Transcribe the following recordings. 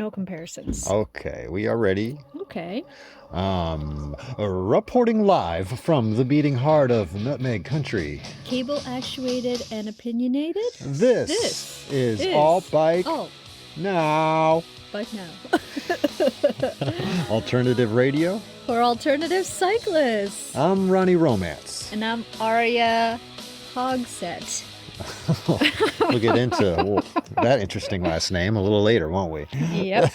no comparisons. Okay, we are ready. Okay. Reporting live from the beating heart of Nutmeg Country. Cable actuated and opinionated? This is Alt Bike Now. Bike now. Alternative radio. For alternative cyclists. I'm Ronnie Romance. And I'm Aria Hogsett. We'll get into that interesting last name a little later, won't we? Yep.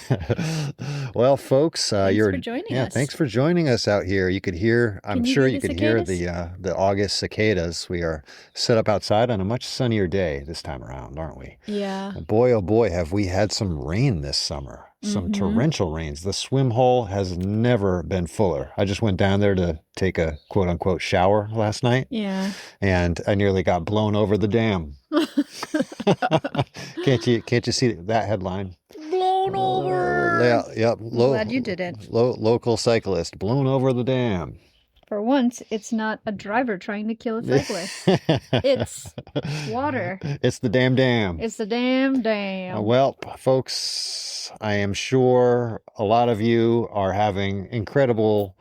Well, folks, thanks for joining us. Thanks for joining us out here. You could hear, I'm sure you could hear the August cicadas. We are set up outside on a much sunnier day this time around, aren't we? Yeah. Boy, oh boy, have we had some rain this summer. Some torrential rains. The swim hole has never been fuller. I just went down there to take a quote unquote shower last night. Yeah. And I nearly got blown over the dam. Can't you see that headline? Blown over. Yep. Glad you didn't. Local cyclist blown over the dam. For once, it's not a driver trying to kill a cyclist. It's water. It's the damn dam. It's the damn dam. Well, folks, I am sure a lot of you are having incredible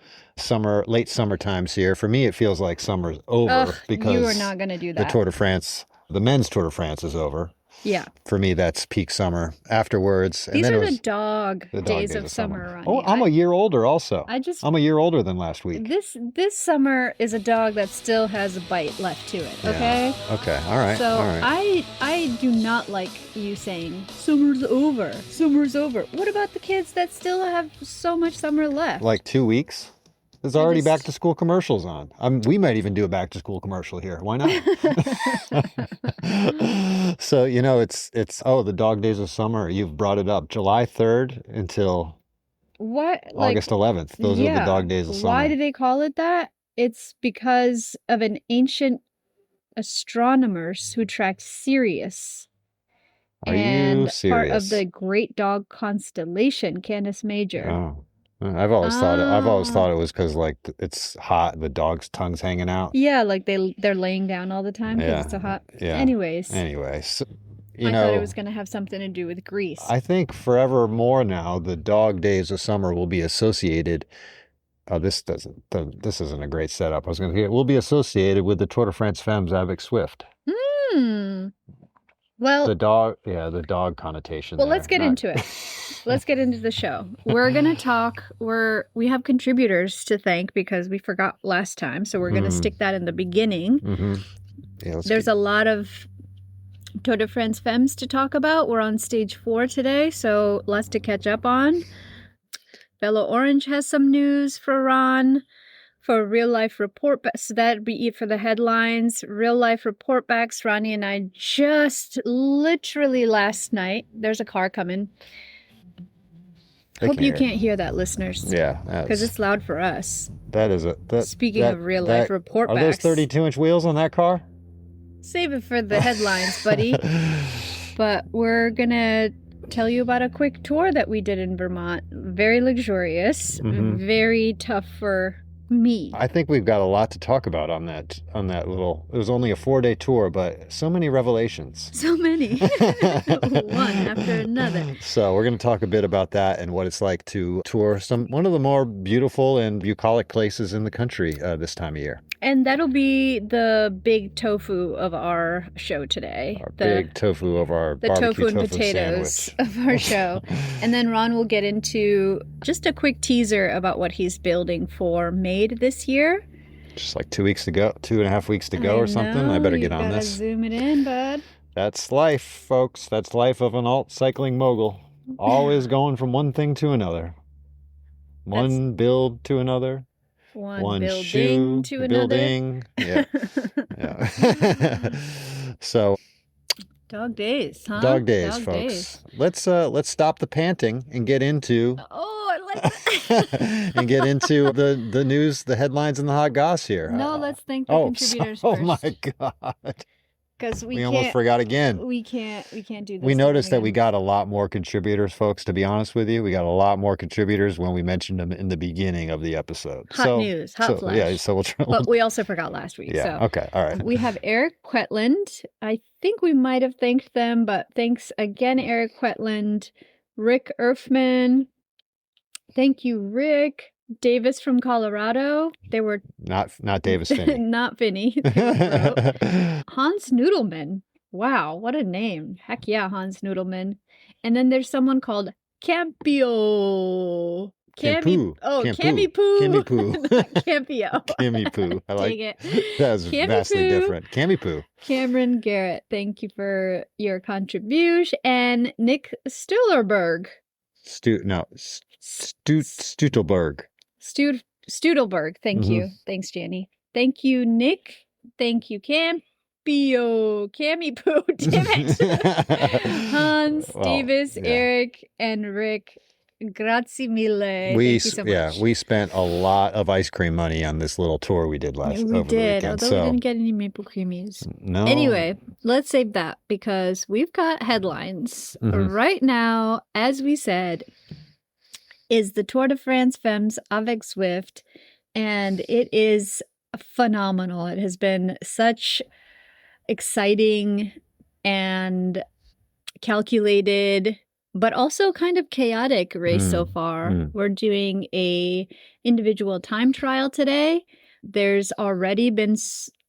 late summer times here. For me, it feels like summer's over because you are not going to do that. The Tour de France, the men's Tour de France is over. Yeah. For me, that's peak summer. Afterwards, these are the dog days of summer. Ronnie. Oh, I'm a year older also. I'm a year older than last week. This summer is a dog that still has a bite left to it. Okay. Yeah. Okay. All right. So all right. I do not like you saying summer's over. Summer's over. What about the kids that still have so much summer left? Like 2 weeks. There's already back to school commercials on. We might even do a back to school commercial here. Why not? So, it's the dog days of summer. You've brought it up. July 3rd until August 11th. Those are the dog days of summer. Why do they call it that? It's because of an ancient astronomers who tracked Sirius. Are you serious? Part of the Great Dog constellation, Canis Major. Oh. I've always thought it was because it's hot, the dog's tongue's hanging out. Yeah, like they're laying down all the time because it's so hot. Yeah. Anyways, so, I thought it was going to have something to do with Greece. I think forevermore now the dog days of summer will be associated. This isn't a great setup. I was going to say it will be associated with the Tour de France Femmes avec Swift. Well, the dog connotation. Well, let's get into it. Let's get into the show. We're going to talk. We have contributors to thank because we forgot last time. So we're going to stick that in the beginning. Mm-hmm. Yeah, there's a lot of Tour de France Femmes to talk about. We're on stage 4 today, so lots to catch up on. Fellow Orange has some news for Ron. For real life report, so that'd be it for the headlines. Real life report backs. Ronnie and I just literally last night. There's a car coming. Hope you can't hear that, listeners. Yeah, because it's loud for us. That is Speaking of real life report backs, are those 32-inch wheels on that car? Save it for the headlines, buddy. But we're gonna tell you about a quick tour that we did in Vermont. Very luxurious. Very tough for me. I think we've got a lot to talk about on that little. It was only a 4-day tour, but so many revelations. So many. One after another. So we're going to talk a bit about that and what it's like to tour one of the more beautiful and bucolic places in the country this time of year. And that'll be the big tofu of our show today. The big tofu of our the tofu and potatoes sandwich. Of our show. And then Ron will get into just a quick teaser about what he's building for Made this year. Just like 2 weeks to go, 2.5 weeks to go or something. I better get on this. Zoom it in, bud. That's life, folks. That's life of an alt cycling mogul. Always going from one thing to another. One build to another. One building to another. Yeah. So dog days, huh? Dog days, folks. Let's stop the panting and get into I like that. and get into the news, the headlines, and the hot goss here. No, let's thank the contributors first. Oh my God. Because we almost forgot again. We can't do this. We noticed that we got a lot more contributors, folks, to be honest with you. We got a lot more contributors when we mentioned them in the beginning of the episode. Hot news, hot flash. Yeah, so we'll try. But we also forgot last week. Yeah, so. Okay, all right. We have Eric Quetland. I think we might have thanked them, but thanks again, Eric Quetland. Rick Erfman. Thank you, Rick. Davis from Colorado. They were not Davis Finney. not Finney. They were pro. Hans Noodleman. Wow, what a name. Heck yeah, Hans Noodleman. And then there's someone called Campio. Campoo. Cammy Poo. Cammy Poo. Campio. Cammy Poo. I like it. That was vastly different. Cammy Poo. Cameron Garrett, thank you for your contribution. And Nick Stillerberg. Stutelberg. Studelberg. Thank you. Thanks, Jenny. Thank you, Nick. Thank you, Campio. Cammy Poo. Damn it. Hans, Davis, Eric, and Rick. Grazie mille. Thank you so much. Yeah, we spent a lot of ice cream money on this little tour we did over the weekend. Although we didn't get any maple creamies. No. Anyway, let's save that because we've got headlines. Right now, as we said, is the Tour de France Femmes avec Zwift, and it is phenomenal. It has been such exciting and calculated, but also kind of chaotic race so far. We're doing a individual time trial today. There's already been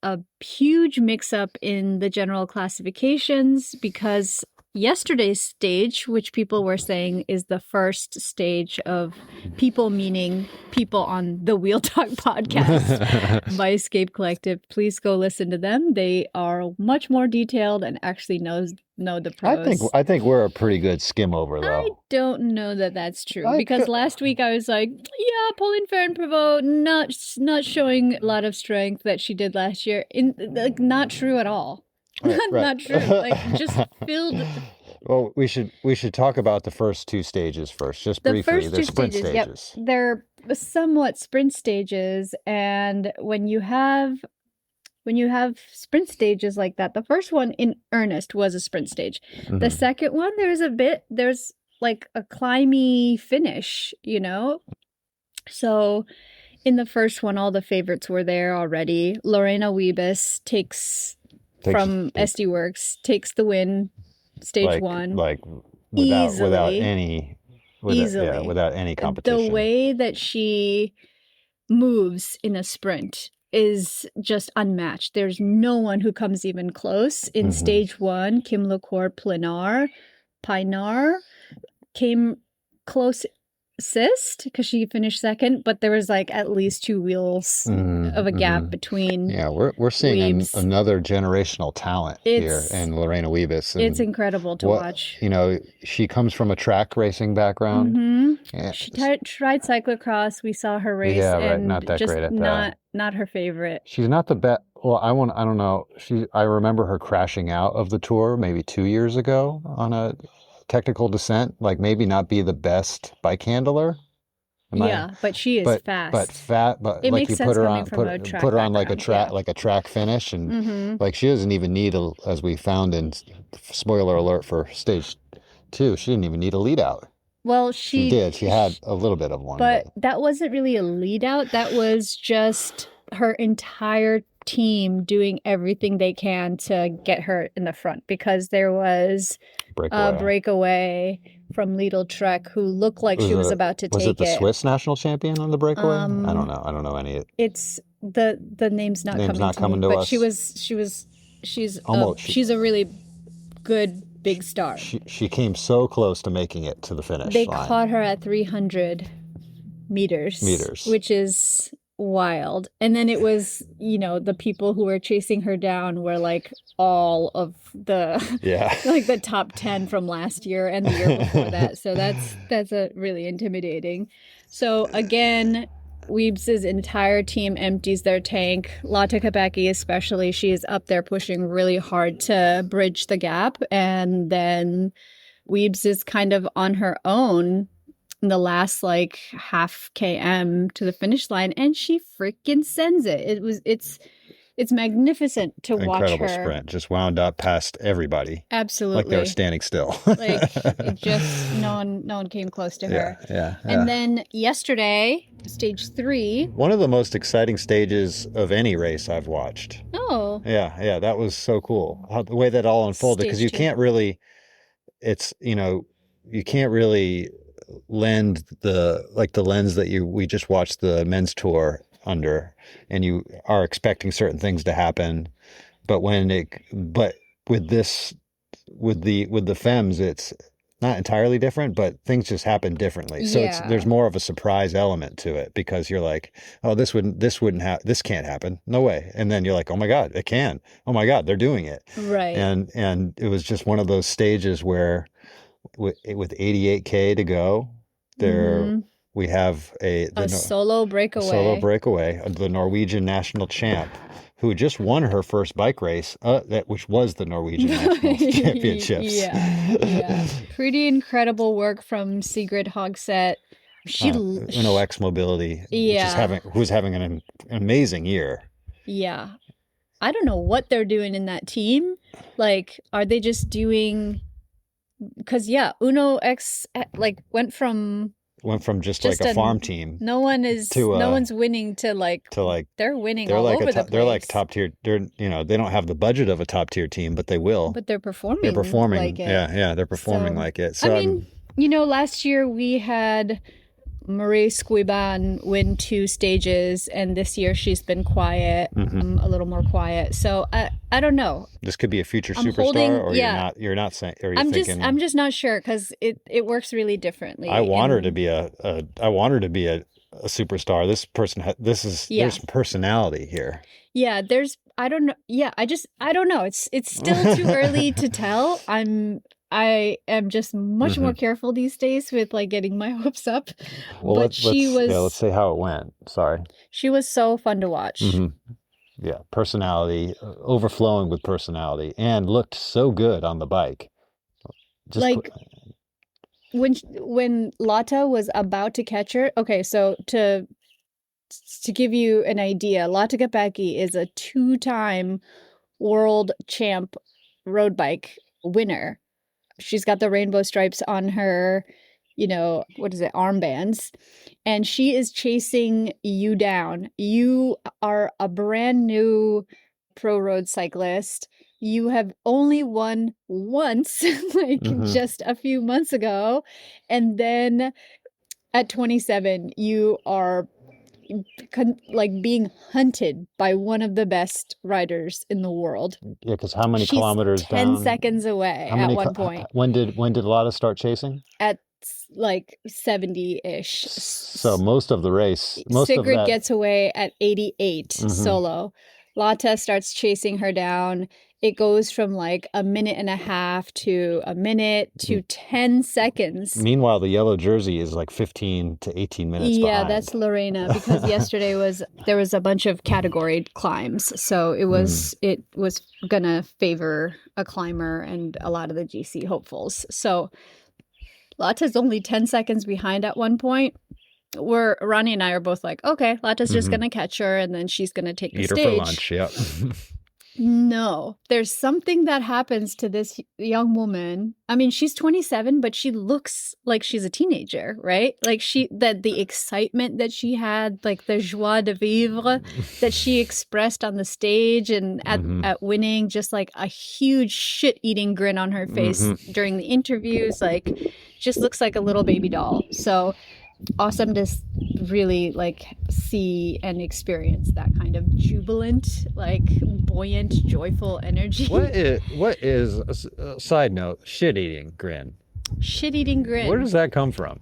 a huge mix-up in the general classifications because yesterday's stage, which people were saying is the first stage of people, meaning people on the Wheel Talk podcast by Escape Collective. Please go listen to them. They are much more detailed and actually know the pros. I think we're a pretty good skim over, though. I don't know that that's true because last week I was like, yeah, Pauline Ferrand-Prévot not showing a lot of strength that she did last year. Not true at all. Right. Not true. Just filled. Well, we should talk about the first two stages first, just briefly. They're sprint stages. Yep. They're somewhat sprint stages, and when you have sprint stages like that, the first one in earnest was a sprint stage. The second one, there's like a climby finish, So in the first one, all the favorites were there already. Lorena Wiebes from SD Works takes the win, stage one, without any competition. The way that she moves in a sprint is just unmatched. There's no one who comes even close. In stage one, Kim LaCour Pinar came closest because she finished second, but there was at least 2 wheels of a gap between. Yeah, we're seeing another generational talent here in Lorena Wiebes. It's incredible to watch. She comes from a track racing background. Yeah. She tried cyclocross. We saw her race. Yeah, right. And not that great at that. Not her favorite. She's not the best. Well, I don't know. I remember her crashing out of the Tour maybe 2 years ago on a technical descent, maybe not be the best bike handler. But she is fast. But it makes you sense put her coming on from a track put her on background, like a track finish, and she doesn't even need as we found in spoiler alert for stage 2, she didn't even need a lead out. Well, she did. She had a little bit of one, but that wasn't really a lead out. That was just her entire team doing everything they can to get her in the front because there was a breakaway from Lidl Trek who looked like she was about to take it. Was it the Swiss national champion on the breakaway? I don't know. I don't know any. It's the name's not coming to me, but she's a really good big star. She came so close to making it to the finish line. They caught her at 300 meters, which is wild. And then it was, the people who were chasing her down were all of the the top 10 from last year and the year before that. So that's a really intimidating. So again, Wiebes' entire team empties their tank. Lotte Kopecky especially, she is up there pushing really hard to bridge the gap. And then Wiebes is kind of on her own in the last half km to the finish line, and she freaking sends it. It's magnificent to watch her. Incredible sprint. Just wound up past everybody. Absolutely. Like they were standing still. It just no one came close to her. Yeah. And then yesterday, stage 3. One of the most exciting stages of any race I've watched. Oh. Yeah. That was so cool. The way that all unfolded, because you can't really. It's you can't really lend the lens that we just watched the men's tour under, and you are expecting certain things to happen. But with this, with the femmes, it's not entirely different, but things just happen differently. So there's Yeah. more of a surprise element to it, because you're like, oh, this can't happen. No way. And then you're like, oh my God, it can. Oh my God, they're doing it. Right. And it was just one of those stages where with 88K to go, there Mm-hmm. we have A solo a solo breakaway. breakaway, the Norwegian national champ, who just won her first bike race, which was the Norwegian National Championships. Yeah. Pretty incredible work from Sigrid Hogsett. Uno X Mobility, Yeah. who's having an amazing year. Yeah. I don't know what they're doing in that team. Like, are they just doing? Because yeah, Uno X like went from Just like just a farm team no one's winning to they're winning all over the place. They're like top tier. They don't have the budget of a top tier team, but they will. But they're performing. They're performing like it. Yeah, they're performing like it. So I mean, last year we had Marie Squiban win 2 stages, and this year she's been quiet, a little more quiet. So I don't know. This could be a future superstar, or you're not saying, or you're thinking. I'm just not sure, because it works really differently. I want her to be a superstar. This person, there's personality here. Yeah, I don't know. Yeah, I don't know. It's still too early to tell. I am just much more careful these days with getting my hopes up. Well, let's say how it went. Sorry. She was so fun to watch. Yeah, personality, overflowing with personality, and looked so good on the bike. When Lotte was about to catch her. Okay, so to give you an idea, Lotte Kopecky is a 2-time world champ road bike winner. She's got the rainbow stripes on her, armbands. And she is chasing you down. You are a brand new pro road cyclist. You have only won once, just a few months ago. And then at 27, you are being hunted by one of the best riders in the world. Yeah, because how many kilometers 10 down? seconds away at one point. When did Lotte start chasing? At 70-ish. So most of the race, Sigrid gets away at 88 solo. Lotte starts chasing her down. It goes from a minute and a half to a minute to 10 seconds. Meanwhile, the yellow jersey is 15 to 18 minutes behind. That's Lorena, because yesterday there was a bunch of category climbs. So it was gonna favor a climber and a lot of the GC hopefuls. So Lotte's only 10 seconds behind at one point, where Ronnie and I are both like, okay, Lotte's just gonna catch her, and then she's gonna take the stage. Eat her for lunch, yep. No, there's something that happens to this young woman. I mean, she's 27, but she looks like she's a teenager, right? The excitement that she had, the joie de vivre that she expressed on the stage and at winning, just a huge shit-eating grin on her face during the interviews, just looks like a little baby doll. So awesome to really see and experience that kind of jubilant, buoyant, joyful energy. What is side note, shit-eating grin? Shit-eating grin. Where does that come from?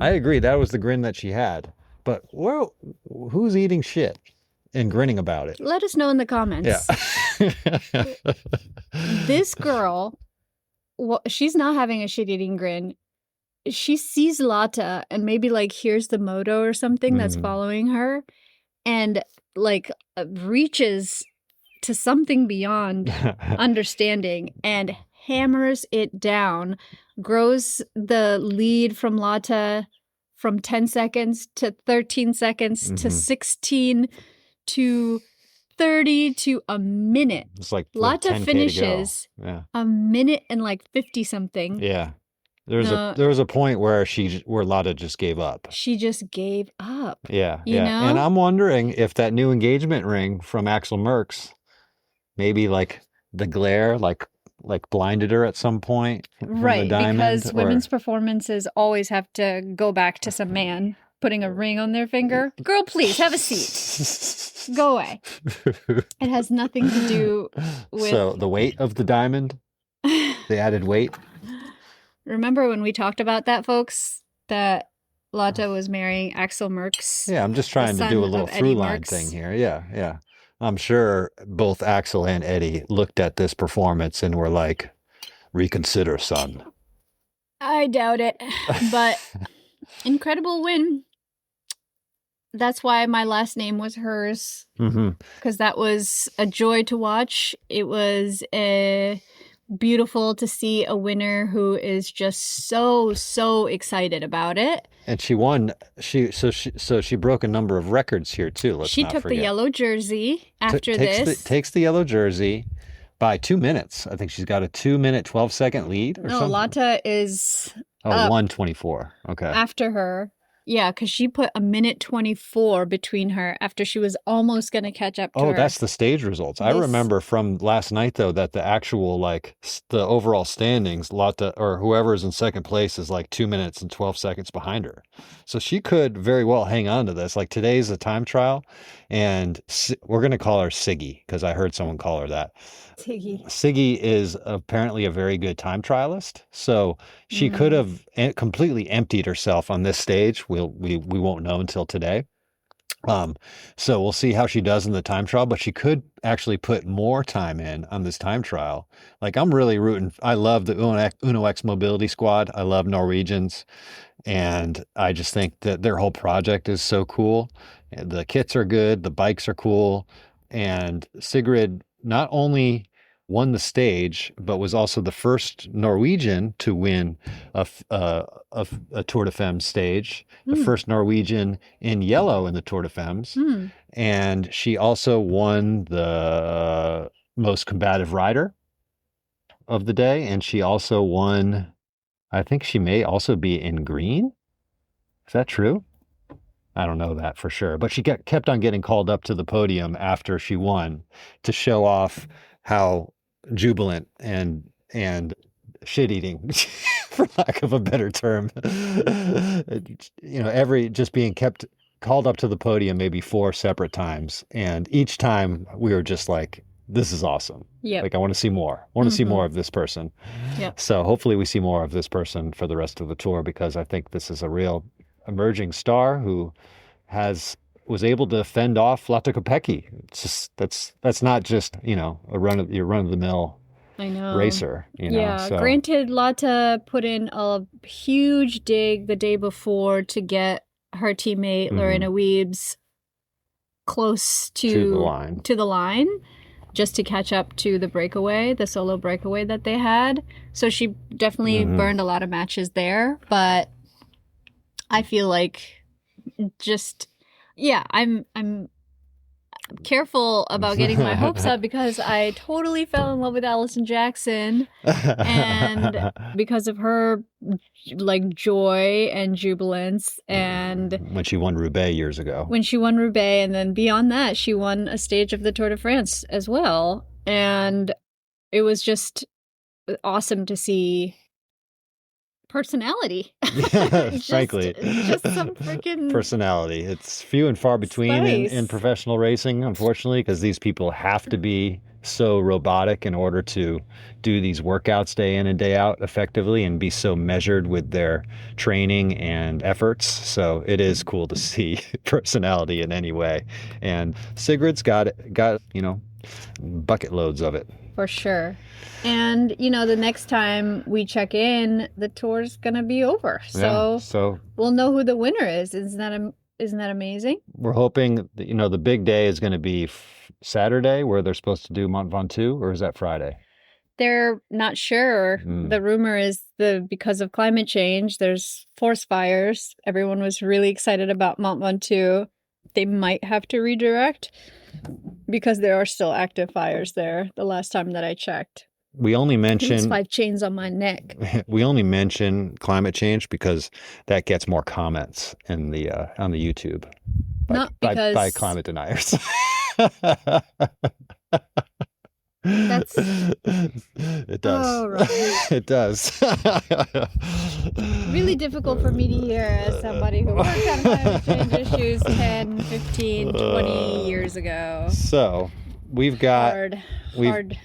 I agree, that was the grin that she had, but who's eating shit and grinning about it? Let us know in the comments. Yeah. This girl, she's not having a shit-eating grin. She sees Lotte and maybe hears the moto or something that's following her, and reaches to something beyond understanding and hammers it down, grows the lead from Lotte from 10 seconds to 13 seconds to 16 to 30 to a minute. It's Lotte finishes a minute and 50 something. Yeah. There was a point where Lotte just gave up. She just gave up. Yeah, you know? And I'm wondering if that new engagement ring from Axel Merckx, maybe the glare, like blinded her at some point from the Right, diamond? because Or women's performances always have to go back to some man putting a ring on their finger. Girl, please have a seat. Go away. It has nothing to do with. So the weight of the diamond, the added weight. Remember when we talked about that, folks? That Lotte was marrying Axel Merckx. Yeah, I'm just trying to do a little through line thing here. Yeah, yeah. I'm sure both Axel and Eddie looked at this performance and were like, reconsider, son. I doubt it. But incredible win. That's why my last name was hers. Because that was a joy to watch. It was beautiful to see a winner who is just so excited about it. And she won. She broke a number of records here too. She took the yellow jersey after this. Takes the yellow jersey by 2 minutes. I think she's got a 2-minute 12-second lead. Or something. Lotte is 1:24. Okay. After her. Yeah, because she put a 1:24 between her after she was almost going to catch up to her. Oh, that's the stage results. I remember from last night, though, that the actual, like, the overall standings, Lotte, or whoever's in second place is like 2 minutes and 12 seconds behind her. So she could very well hang on to this. Like, today's a time trial, and we're going to call her Siggy, because I heard someone call her that. Siggy is apparently a very good time trialist, so she could have completely emptied herself on this stage. We won't know until today. So we'll see how she does in the time trial, but she could actually put more time in on this time trial. Like, I'm really rooting. I love the Uno X Mobility Squad. I love Norwegians, and I just think that their whole project is so cool. The kits are good, the bikes are cool, and Sigrid not only won the stage, but was also the first Norwegian to win a Tour de Femmes stage, the first Norwegian in yellow in the Tour de Femmes. And she also won the most combative rider of the day. And she also won, I think she may also be in green. Is that true? I don't know that for sure, but she kept on getting called up to the podium after she won to show off how jubilant and shit-eating, for lack of a better term, just being kept called up to the podium maybe 4 separate times, and each time we were just like, this is awesome. Yeah, like, I want to see more. I want to see more of this person. Yeah. So hopefully we see more of this person for the rest of the tour, because I think this is a real emerging star who was able to fend off Lotte Kopecky. It's just that's not just a run of the mill racer. Yeah. So. Granted, Lotte put in a huge dig the day before to get her teammate Lorena Wiebes close to the line, just to catch up to the solo breakaway that they had. So she definitely burned a lot of matches there, but I feel like I'm careful about getting my hopes up, because I totally fell in love with Allison Jackson, and because of her like joy and jubilance, and when she won Roubaix years ago. And then beyond that, she won a stage of the Tour de France as well, and it was just awesome to see personality. Frankly, just some freaking personality. It's few and far between in professional racing, unfortunately, because these people have to be so robotic in order to do these workouts day in and day out effectively, and be so measured with their training and efforts. So it is cool to see personality in any way, and Sigrid's got bucket loads of it. For sure. And, the next time we check in, the tour's going to be over. So we'll know who the winner is. Isn't that amazing? We're hoping that, the big day is going to be Saturday, where they're supposed to do Mont Ventoux, or is that Friday? They're not sure. The rumor is because of climate change, there's forest fires. Everyone was really excited about Mont Ventoux. They might have to redirect, because there are still active fires there the last time that I checked. We only mention 5 chains on my neck. We only mention climate change because that gets more comments in the on the YouTube by climate deniers. That's It does. oh, Ron. It does. Really difficult for me to hear as somebody who worked on climate change issues 10, 15, 20 years ago. So we've got Hard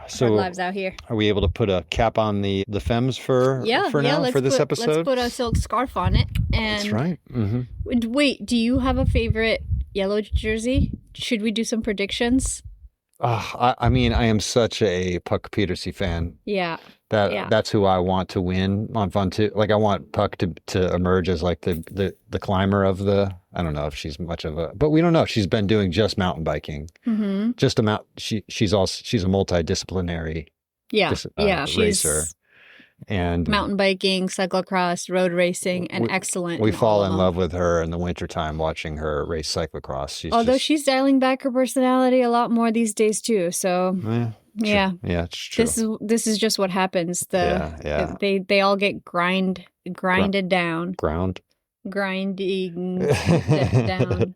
so lives out here. are we able to put a cap on the femmes for Yeah, now for this let's episode? put a silk scarf on it. And That's right. wait, do you have a favorite yellow jersey? Should we do some predictions? I mean, I am such a Puck Petersy fan. Yeah. That's who I want to win on Fun Too. Like I want Puck to emerge as like the climber of the. I don't know if she's much of a, but we don't know. She's been doing just mountain biking. Mm-hmm. She's a multidisciplinary racer. And mountain biking, cyclocross, road racing, and excellent. We fall in love with her in the wintertime watching her race cyclocross. Although she's dialing back her personality a lot more these days too. So yeah, it's true. This is just what happens. They all get grinded down. Grinding down.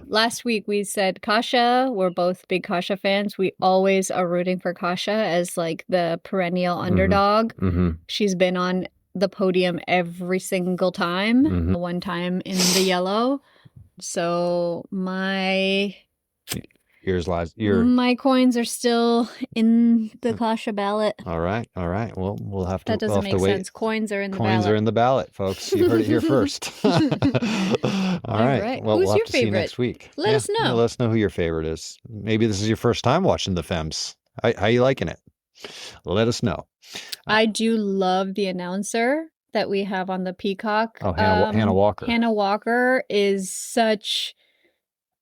Last week we said Kasha. We're both big Kasha fans. We always are rooting for Kasha as like the perennial underdog. Mm-hmm. She's been on the podium every single time. Mm-hmm. One time in the yellow. So my coins are still in the Kasha ballot. All right. Well, we'll have to. That doesn't make sense. Coins are in the ballot. Coins are in the ballot, folks. You heard it here first. All right. Well, who's we'll your have to see you favorite? next week. Let us know. Let us know who your favorite is. Maybe this is your first time watching the Femmes. How you liking it? Let us know. I do love the announcer that we have on the Peacock. Oh, Hannah Walker. Hannah Walker is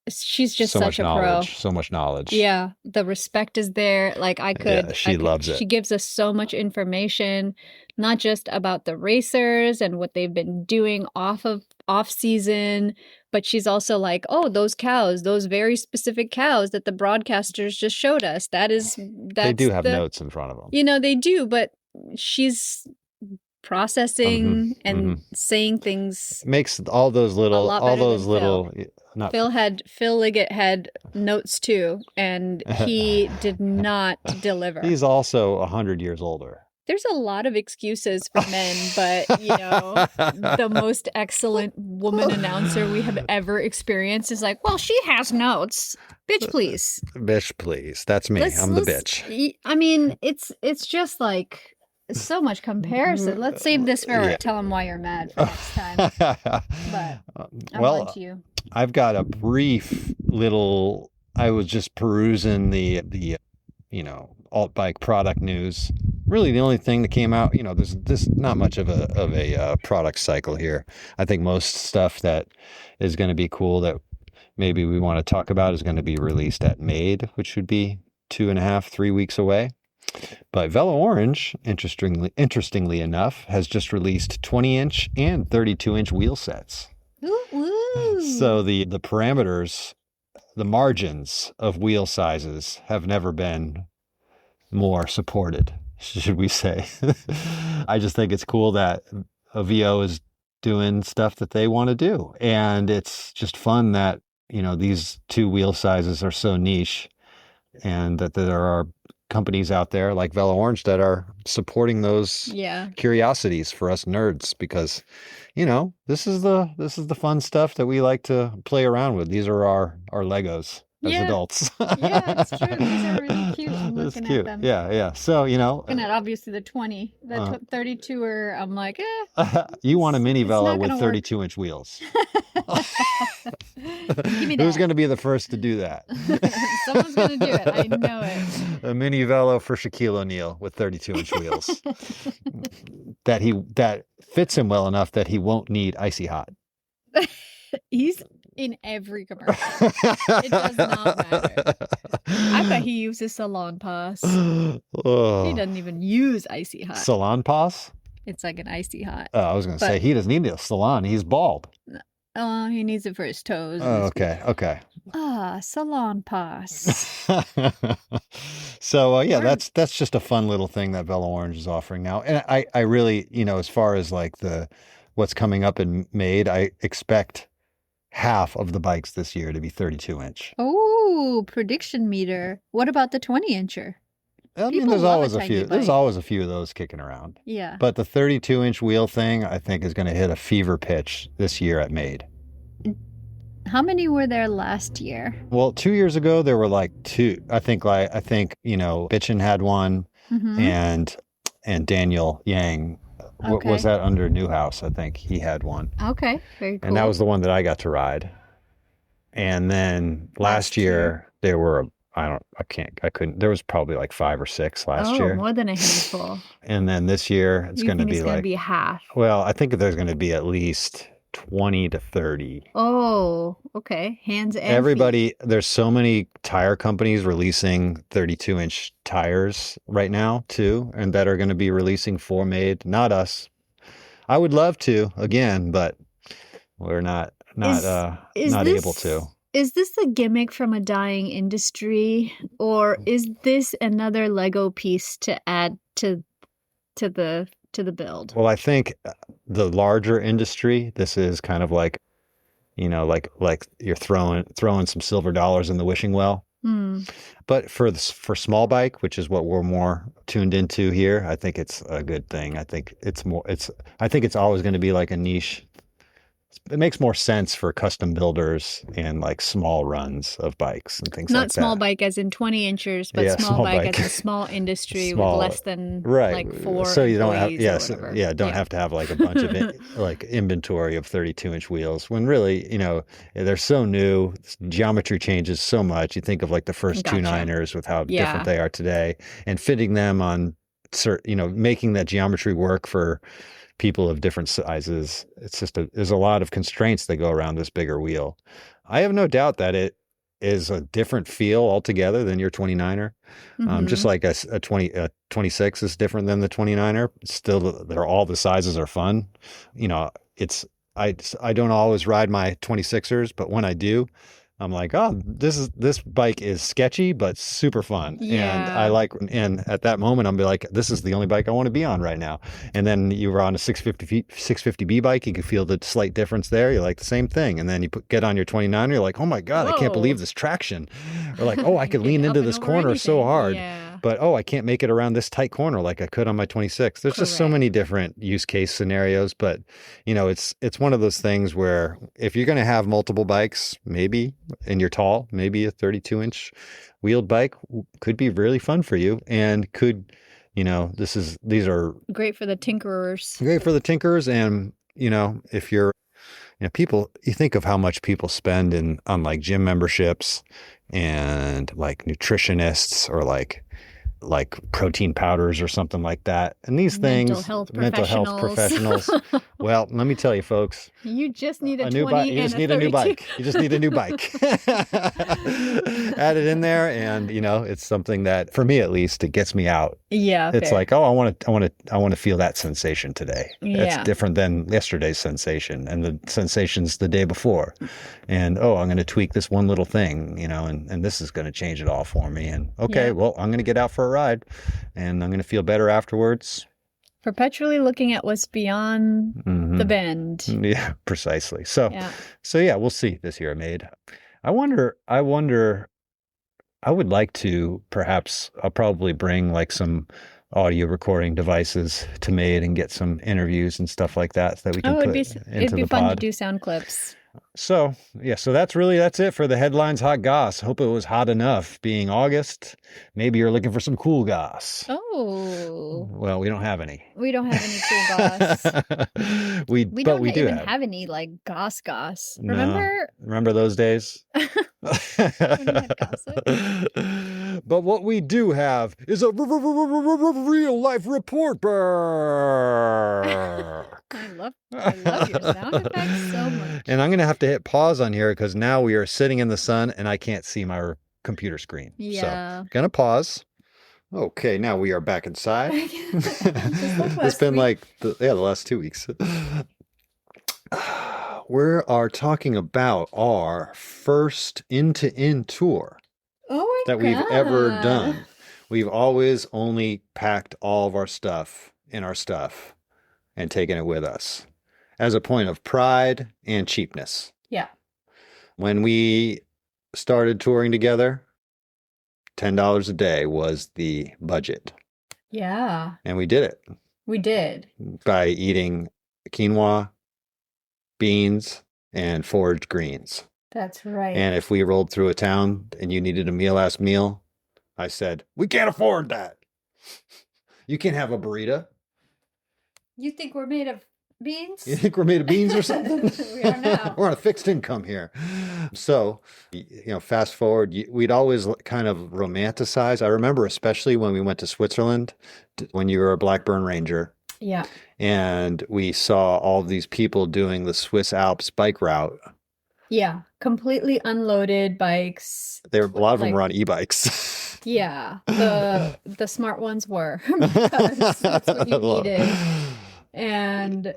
she's just such a pro. So much knowledge. Yeah. The respect is there. Like she loves it. She gives us so much information, not just about the racers and what they've been doing off season, but she's also like, oh, those cows, those very specific cows that the broadcasters just showed us. They do have notes in front of them. They do, but she's processing and saying things. Makes all those little Phil Liggett had notes too, and he did not deliver. He's also 100 years older. There's a lot of excuses for men, but the most excellent woman announcer we have ever experienced is like, well, she has notes. Bitch, please. Bitch, please. That's me. I'm the bitch. I mean, it's just like so much comparison. Let's save this for tell them why you're mad for next time. But I'm on to you. I've got a brief little. I was just perusing the alt bike product news. Really, the only thing that came out, there's not much of a product cycle here. I think most stuff that is going to be cool that maybe we want to talk about is going to be released at Made, which would be 2.5-3 weeks away. But Velo Orange, interestingly enough, has just released 20-inch and 32-inch wheel sets. Ooh. So the parameters, the margins of wheel sizes have never been more supported, should we say. I just think it's cool that a VO is doing stuff that they want to do. And it's just fun that, these two wheel sizes are so niche and that there are companies out there like Velo Orange that are supporting those curiosities for us nerds, because this is the fun stuff that we like to play around with. These are our Legos as adults. Yeah, it's true. These are really cute. I'm looking at them. Yeah. So looking at obviously the 20, the 32 are. I'm like, you want a mini Velo with 32-inch wheels? Give me that. Who's going to be the first to do that? Someone's going to do it. I know it. A mini Velo for Shaquille O'Neal with 32-inch wheels. that fits him well enough that he won't need icy hot. He's in every commercial. It does not matter. I bet he uses Salon Pass. Oh. He doesn't even use icy hot. Salon Pass? It's like an icy hot. Oh, I was going to say he doesn't need a salon. He's bald. Oh, he needs it for his toes. Oh, okay. Salon Pass. So that's just a fun little thing that Velo Orange is offering now. And I really, as far as like what's coming up in Made, I expect half of the bikes this year to be 32 inch. Oh, prediction meter. What about the 20-incher? I mean, People there's love a always a tiny few. There's bike. always a few of those kicking around. Yeah. But the 32-inch wheel thing, I think, is going to hit a fever pitch this year at Made. How many were there last year? Well, 2 years ago there were like two. I think Bitchin had one, Mm-hmm. and Daniel Yang. Okay. Was that under Newhouse? I think he had one, Okay. Very cool. and that was the one that I got to ride. And then last year there were I couldn't. There was probably like 5 or 6 last year. More than a handful. And then this year it's going to be like half. Well, I think there's going to be at least 20 to 30. Oh, okay. Hands and Everybody, there's so many tire companies releasing 32-inch tires right now too, and that are going to be releasing for Made. Not us. I would love to again, but we're not able to. Is this the gimmick from a dying industry, or is this another Lego piece to add to the build? Well, I think the larger industry, this is kind of like, like you're throwing some silver dollars in the wishing well. But for small bike, which is what we're more tuned into here, I think it's a good thing. I think it's always going to be like a niche. It makes more sense for custom builders and like small runs of bikes and things like that. Not small bike as in 20 inchers, but small bike as a small industry with less than like 4 so you don't have don't have to have like a bunch of like inventory of 32-inch wheels when really they're so new. Geometry changes so much. You think of like the first 2.9ers with how different they are today, and fitting them on making that geometry work for people of different sizes. It's just there's a lot of constraints that go around this bigger wheel. I have no doubt that it is a different feel altogether than your 29er. Just like a 26 is different than the 29er. Still, they're all the sizes are fun. I don't always ride my 26ers, but when I do, I'm like, oh, this bike is sketchy but super fun, and and at that moment I'm be like, this is the only bike I want to be on right now. And then you were on a 650B bike, you can feel the slight difference there. You're like the same thing, and then you get on your 29, you're like, oh my god, I can't believe this traction, or like, oh, I could lean into this corner so hard. But, oh, I can't make it around this tight corner like I could on my 26. There's just so many different use case scenarios. But, it's one of those things where if you're going to have multiple bikes, maybe, and you're tall, maybe a 32-inch wheeled bike could be really fun for you, and could, these are great for the tinkerers. Great for the tinkerers. And, if you're, people, you think of how much people spend on like gym memberships and like nutritionists, or like protein powders or something like that. And these things, mental health professionals. Well, let me tell you, folks, you just need a new bike. You just need a new bike. You just need a new bike. Add it in there, and it's something that, for me at least, it gets me out. Yeah, it's like, oh, I want to feel that sensation today. Yeah. It's different than yesterday's sensation and the sensations the day before. And I'm going to tweak this one little thing, and this is going to change it all for me. And well, I'm going to get out for a ride, and I'm going to feel better afterwards. Perpetually looking at what's beyond the bend. Yeah, precisely. So we'll see this year, Made. I wonder, I would like to, perhaps, I'll probably bring like some audio recording devices to Made and get some interviews and stuff like that so that we can put into the pod. It'd be fun to do sound clips. So, that's it for the headlines hot goss. Hope it was hot enough being August. Maybe you're looking for some cool goss. Oh. Well, we don't have any. We don't have any cool goss. we don't even have any like goss. No. Remember those days? But what we do have is a real life report. I love your sound effects so much. And I'm going to have to hit pause on here because now we are sitting in the sun and I can't see my computer screen. Yeah. So, going to pause. Okay, now we are back inside. It's been like the last 2 weeks. We are talking about our first end-to-end tour that we've ever done. We've always only packed all of our stuff in our stuff and taken it with us as a point of pride and cheapness. Yeah. When we started touring together, $10 a day was the budget. Yeah, And we did it we did. by eating quinoa, beans, and foraged greens. That's right. And if we rolled through a town and you needed a last meal, I said, we can't afford that. You can't have a burrito. You think we're made of beans? You think we're made of beans or something? We are now. We're on a fixed income here. So, fast forward, we'd always kind of romanticize. I remember especially when we went to Switzerland, when you were a Blackburn Ranger. Yeah. And we saw all these people doing the Swiss Alps bike route. Yeah. Completely unloaded bikes. A lot of them were on e-bikes. Yeah. The smart ones were. Because that's what you needed. And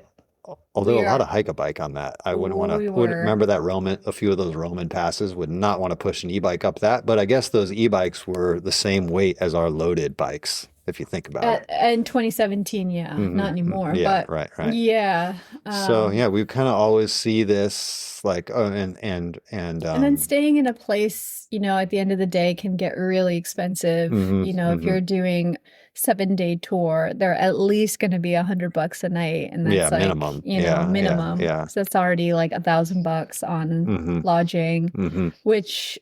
although a lot of hike a bike on that, I wouldn't want to. Remember that a few of those Roman passes would not want to push an e-bike up that. But I guess those e-bikes were the same weight as our loaded bikes, if you think about it. In 2017, yeah, not anymore. Yeah, but right. Yeah. So yeah, we kind of always see this like, and then staying in a place, at the end of the day can get really expensive. If you're doing 7-day tour, they're at least going to be $100 a night, and that's minimum. Minimum. Yeah. So that's already like $1,000 on lodging, which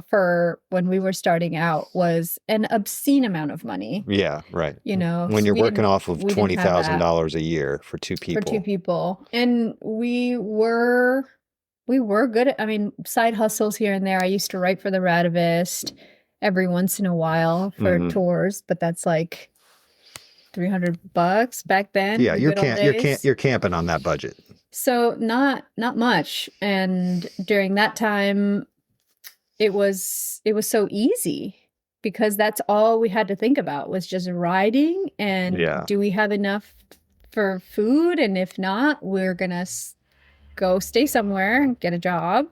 for when we were starting out was an obscene amount of money. Yeah, right. When you're working off of $20,000 a year for two people. And we were good at, side hustles here and there. I used to write for the Radavist every once in a while for tours, but that's like $300 back then. Yeah, you're camping on that budget. So not much. And during that time, it was so easy because that's all we had to think about was just riding and do we have enough for food? And if not, we're gonna go stay somewhere and get a job,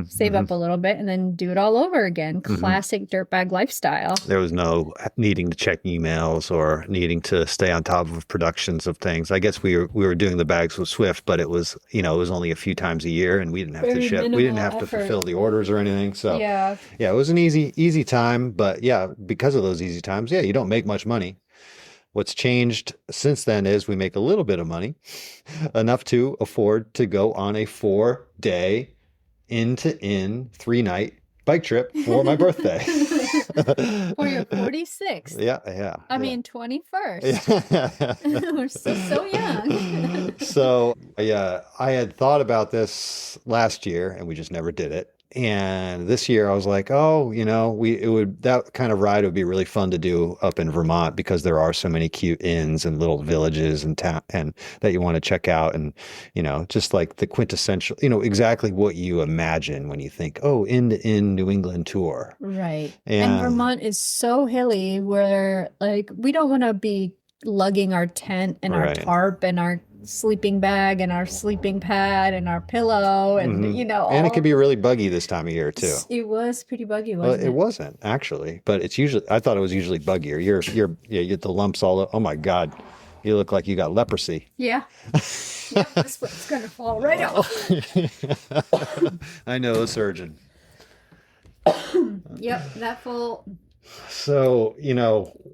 save up a little bit, and then do it all over again. Classic dirtbag lifestyle. There was no needing to check emails or needing to stay on top of productions of things. I guess we were doing the bags with Swift, but it was it was only a few times a year, and we didn't have to ship. We didn't have to fulfill the orders or anything. So yeah, it was an easy time. But yeah, because of those easy times, you don't make much money. What's changed since then is we make a little bit of money, enough to afford to go on a 4-day in 3-night bike trip for my birthday. For your 46th. Yeah. I mean, 21st. We're still so young. So, yeah, I had thought about this last year and we just never did it. And this year I was like, that kind of ride would be really fun to do up in Vermont because there are so many cute inns and little villages and town and that you want to check out. And, just like the quintessential, exactly what you imagine when you think, inn to inn New England tour. Right. And Vermont is so hilly where we don't want to be lugging our tent and our tarp and our sleeping bag and our sleeping pad and our pillow and and it can be really buggy this time of year too. It was pretty buggy, wasn't it? It wasn't actually, but it's usually, I thought it was usually buggier. You get the lumps all. Oh my God, you look like you got leprosy. Yeah. This one's gonna fall right off. I know a surgeon. Yep, that full. So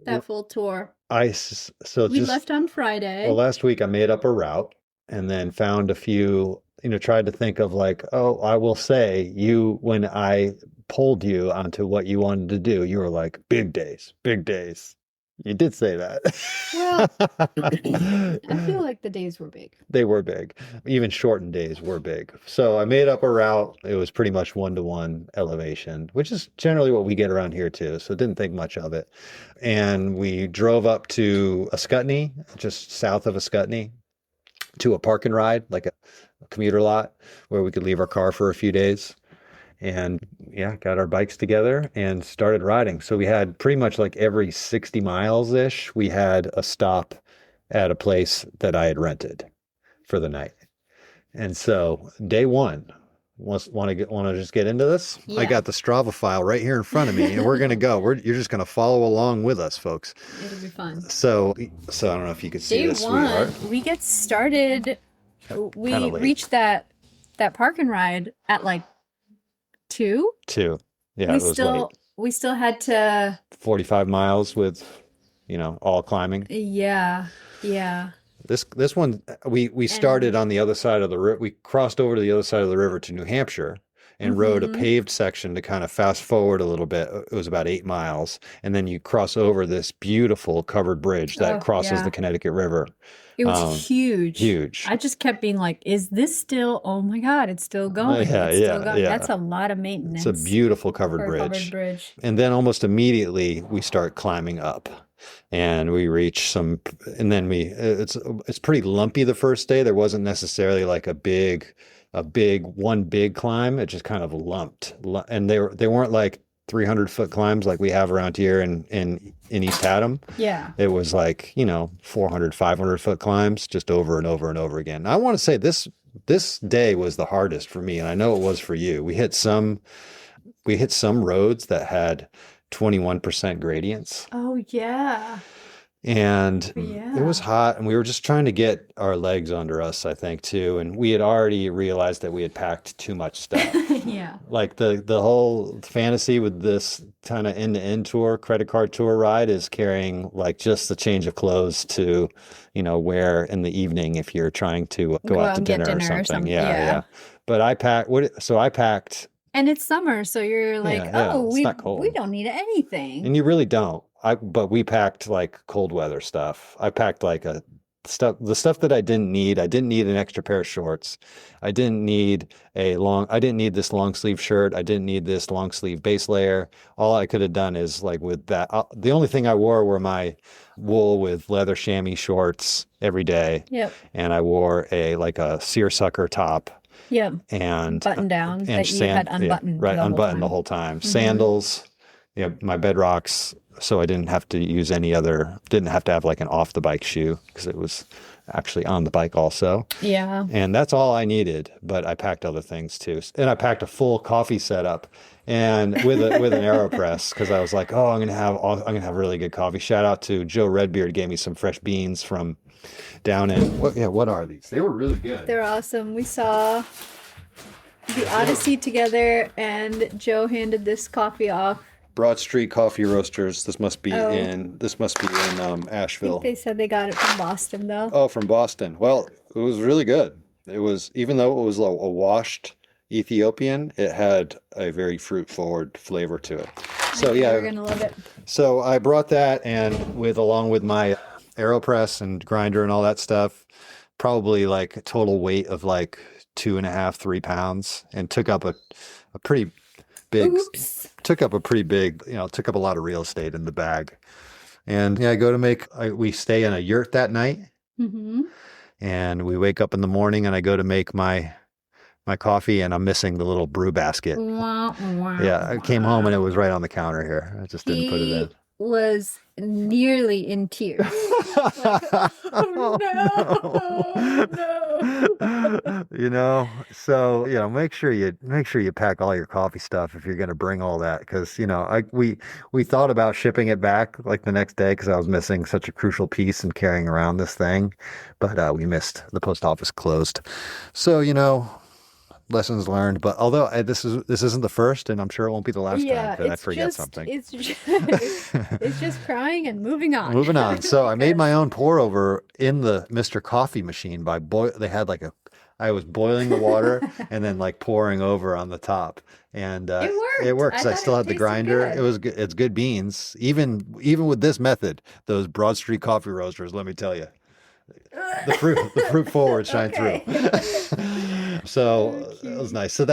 that full tour. We left on Friday. Well, last week I made up a route and then found a few, tried to think of I will say when I pulled you onto what you wanted to do, you were like, big days. You did say that. Well, I feel like the days were big. They were big. Even shortened days were big. So I made up a route. It was pretty much 1-to-1 elevation, which is generally what we get around here too. So didn't think much of it. And we drove up to Ascutney, just south of Ascutney, to a park and ride, like a commuter lot where we could leave our car for a few days. And got our bikes together and started riding. So we had pretty much like every 60 miles ish, we had a stop at a place that I had rented for the night. And so day one, want to just get into this? Yeah. I got the Strava file right here in front of me, and we're gonna go. You're just gonna follow along with us, folks. It'll be fun. So I don't know if you could see this, sweetheart. We get started. We reached that park and ride at 2? Two. Yeah, We it was late. still had to, 45 miles with, all climbing. yeah, yeah. This one we started And on the other side of the river. We crossed over to the other side of the river to New Hampshire and rode a mm-hmm. paved section to kind of fast forward a little bit. It was about 8 miles, and then you cross over this beautiful covered bridge that Oh, crosses the yeah. Connecticut River. It was Um, huge. Huge. I just kept being like, is this still, oh my God, it's still going. Yeah, It's still yeah, going. yeah. That's a lot of It's a maintenance beautiful covered for a covered bridge. bridge. And then almost immediately we start climbing up and we reach some, and then it's pretty lumpy the first day. There wasn't necessarily like one big climb. It just kind of lumped. And they weren't like 300-foot climbs like we have around here in East Haddam. Yeah. It was like, 400, 500-foot climbs just over and over and over again. I want to say this day was the hardest for me, and I know it was for you. We hit some roads that had 21% gradients. Oh, yeah. And it was Yeah. hot, and we were just trying to get our legs under us, I think, too. And we had already realized that we had packed too much stuff. Yeah. Like the whole fantasy with this kind of end-to-end tour, credit card tour ride is carrying like just the change of clothes to, wear in the evening if you're trying to go Go out out to and get dinner or dinner or something. something. Yeah, Yeah. yeah. But I packed, And it's summer, so you're like, yeah, yeah, oh, it's not we cold. don't need anything. And you really don't. But we packed like cold weather stuff. I packed like the stuff that I didn't need. I didn't need an extra pair of shorts. I didn't need I didn't need this long sleeve shirt. I didn't need this long sleeve base layer. All I could have done is like with that. The only thing I wore were my wool with leather chamois shorts every day. Yep. And I wore a seersucker top Yep. and Button down and that you had unbuttoned right, the whole unbuttoned the time. whole time. Mhm. Sandals, my bedrocks, so I didn't have to use didn't have to have like an off the bike shoe because it was actually on the bike also. Yeah. And that's all I needed, but I packed other things too. And I packed a full coffee setup and with an AeroPress because I was like, oh, I'm gonna have really good coffee. Shout out to Joe Redbeard, gave me some fresh beans from down in what are these? They were really good. They're awesome. We saw the Odyssey together, and Joe handed this coffee off. Broad Street Coffee Roasters. This must be Oh. in I Asheville. think they said they got it from Boston, though. Oh, from Boston. Well, it was really good. It was, even though it was a washed Ethiopian, it had a very fruit forward flavor to it. So You're gonna love it. so I brought that and along with my AeroPress and grinder and all that stuff, probably like a total weight of like 2.5, 3 pounds, and took up a pretty big, Oops. took up a lot of real estate in the bag. And yeah, we stay in a yurt that night, Mm-hmm. and we wake up in the morning and I go to make my coffee and I'm missing the little brew basket. Wah, wah, Yeah, I came wah. home and it was right on the counter here. I just didn't put it in. He was nearly in tears. Like, oh no. So make sure you pack all your coffee stuff if you're going to bring all that, because we thought about shipping it back like the next day because I was missing such a crucial piece in carrying around this thing, but we missed, the post office closed. So lessons learned. But although this isn't the first, and I'm sure it won't be the last time that I forget something. It's just crying and moving on. Moving on. So I made my own pour over in the Mr. Coffee machine they had I was boiling the water and then like pouring over on the top, and It worked. it works. I I thought still it had the tasted grinder. good. It was good. It's good beans. Even with this method, those Broad Street Coffee Roasters, let me tell you, the fruit forward shine Okay. through. So it was nice. So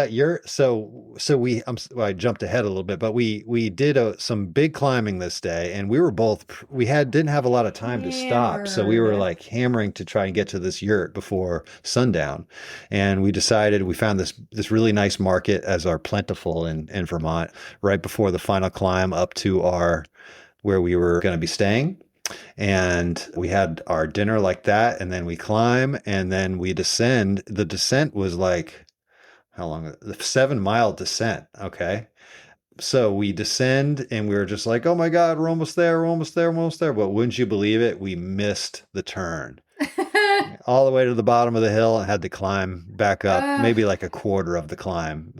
I jumped ahead a little bit, but we did some big climbing this day, and didn't have a lot of time to stop, so we were Hammered. like hammering to try and get to this yurt before sundown. And we found this really nice market, as are plentiful in Vermont, right before the final climb up to where we were going to be staying. And we had our dinner like that, and then we climb, and then we descend. The descent was like, how long? The 7-mile descent. Okay. So we descend, and we were just like, oh my God, we're almost there. We're almost there. We're almost there. But wouldn't you believe it? We missed the turn. all the way to the bottom of the hill and had to climb back up, Uh, maybe like a quarter of the climb,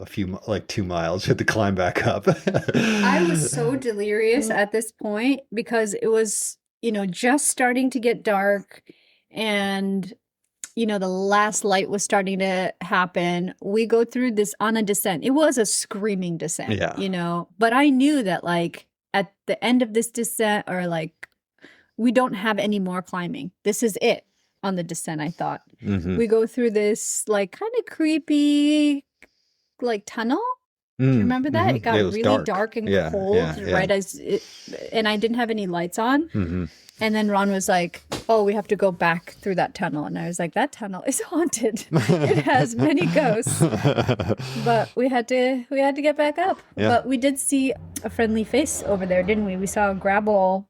like 2 miles, you had to climb back up. I was so delirious at this point because it was, just starting to get dark and, the last light was starting to happen. We go through this on a descent. It was a screaming descent, Yeah. but I knew that like at the end of this descent or like we don't have any more climbing. This is it on the descent, I thought. Hmm. We go through this like kind of creepy like tunnel. Do you remember that? It got It was really dark. dark and Yeah, cold yeah. right as it, and I didn't have any lights on. Hmm. And then Ron was like, "Oh, we have to go back through that tunnel." And I was like, "That tunnel is haunted. It has many ghosts." But we had to get back up. Yeah. But we did see a friendly face over there, didn't we? We saw a gravel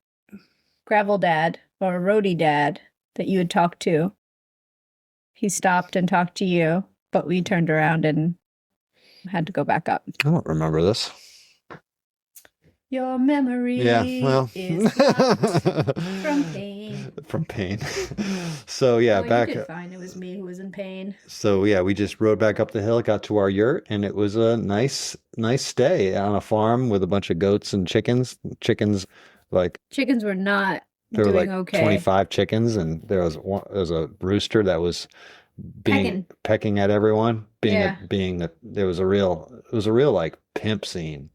dad or a roadie dad that you had talked to. He stopped and talked to you, but we turned around and had to go back up. I don't remember this. Your memory is blocked from pain. From pain. So yeah, You back. did fine. It was me who was in pain. So yeah, we just rode back up the hill, got to our yurt, and it was a nice stay on a farm with a bunch of goats and chickens. Like Chickens were not there were doing like okay. 25 chickens, and there was a rooster that was pecking at everyone. It was a real like pimp scene.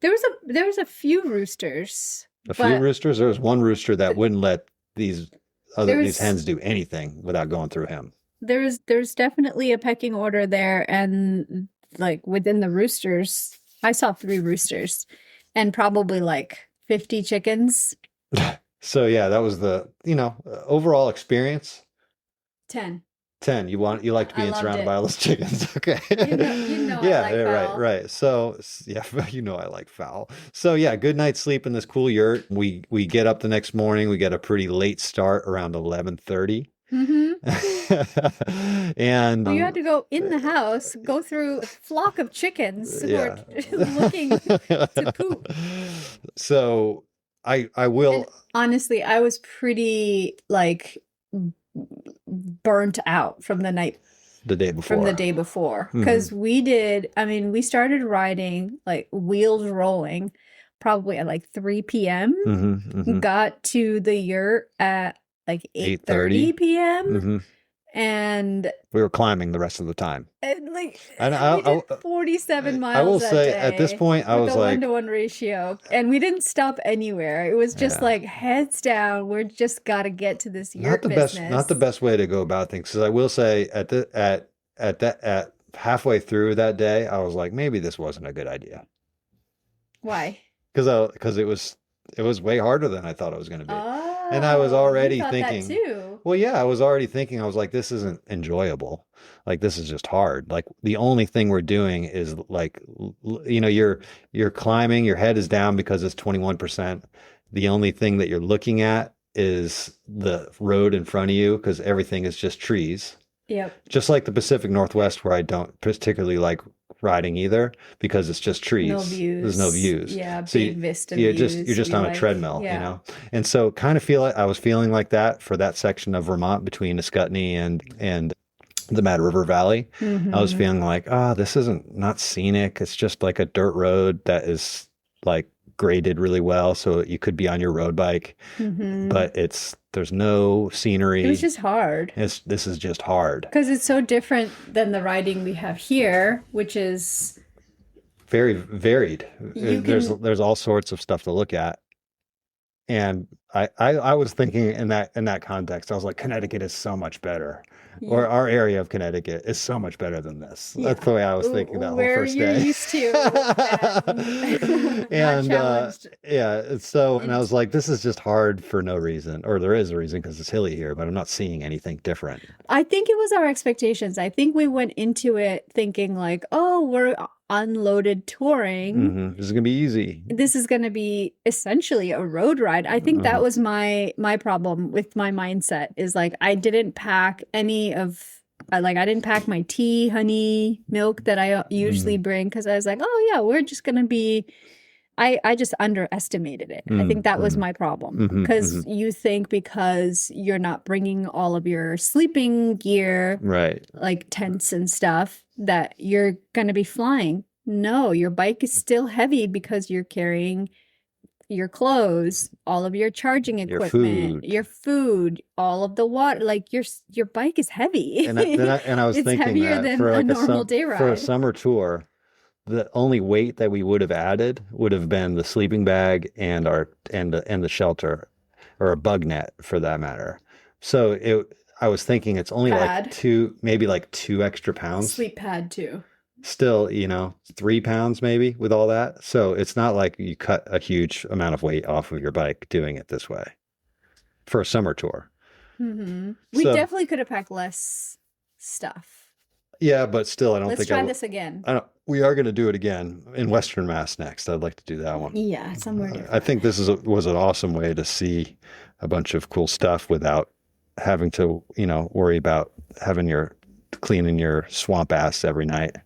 There was a few roosters. Few roosters. There was one rooster that wouldn't let these hens do anything without going through him. There's definitely a pecking order there, and like within the roosters, I saw 3 roosters, and probably like 50 chickens. So yeah, that was the overall experience. 10. 10. You like to be surrounded by all those chickens. Okay. Yeah, I like fowl. Right. So yeah, I like fowl. So yeah, good night's sleep in this cool yurt. We get up the next morning. We get a pretty late start around 11:30. And you had to go in the house, go through a flock of chickens who are looking to poop. So I will. And honestly, I was pretty like burnt out from the day before because we started riding like wheels rolling probably at like 3 p.m. Got to the yurt at like 8:30 p.m. And we were climbing the rest of the time. And like I did 47 miles. I will say at this point I was like 1-to-1 ratio, and we didn't stop anywhere. It was just like heads down. We're just got to get to this yurt business. Not the best way to go about things. Because I will say at halfway through that day, I was like, maybe this wasn't a good idea. Why? Because it was way harder than I thought it was going to be. And I was already thinking, that too. Well, yeah, I was already thinking, I was like, this isn't enjoyable. Like, this is just hard. Like, the only thing we're doing is like, you're climbing, your head is down because it's 21%. The only thing that you're looking at is the road in front of you because everything is just trees. Yep. Just like the Pacific Northwest, where I don't particularly like riding either because it's just trees. No views. There's no views. Yeah, so big vista views. You're just on a treadmill, And so kind of I was feeling like that for that section of Vermont between Ascutney and the Mad River Valley. I was feeling like, this isn't not scenic. It's just like a dirt road that is like graded really well, so you could be on your road bike, but there's no scenery. It was just hard. This is just hard because it's so different than the riding we have here, which is very varied. There's all sorts of stuff to look at, and I was thinking in that context, I was like, Connecticut is so much better. Or our area of Connecticut is so much better than this. Yeah. That's the way I was thinking that whole first day. Where you're used to. And and I was like, this is just hard for no reason. Or there is a reason because it's hilly here, but I'm not seeing anything different. I think it was our expectations. I think we went into it thinking like, we're unloaded touring. This is gonna be easy. This is gonna be essentially a road ride. I think that was my problem with my mindset is like I didn't pack I didn't pack my tea, honey, milk that I usually bring because I was like, we're just gonna be I just underestimated it. I think that was my problem. Because you think because you're not bringing all of your sleeping gear, Right. like tents and stuff, that you're going to be flying. No, your bike is still heavy because you're carrying your clothes, all of your charging Your equipment, food. your food, all of the water. Like your bike is heavy. And I was It's thinking heavier that than for a like normal day for a ride. summer tour, the only weight that we would have added would have been the sleeping bag and the shelter, or a bug net for that matter. So I was thinking it's only like Pad. maybe like 2 extra pounds. Sleep pad too. Still, 3 pounds maybe with all that. So it's not like you cut a huge amount of weight off of your bike doing it this way for a summer tour. We So, definitely could have packed less stuff. yeah, but still, I don't Let's think try this again. we are going to do it again in Western Mass next. I'd like to do that one. Yeah, somewhere different. I think this was an awesome way to see a bunch of cool stuff without having to, worry about cleaning your swamp ass every night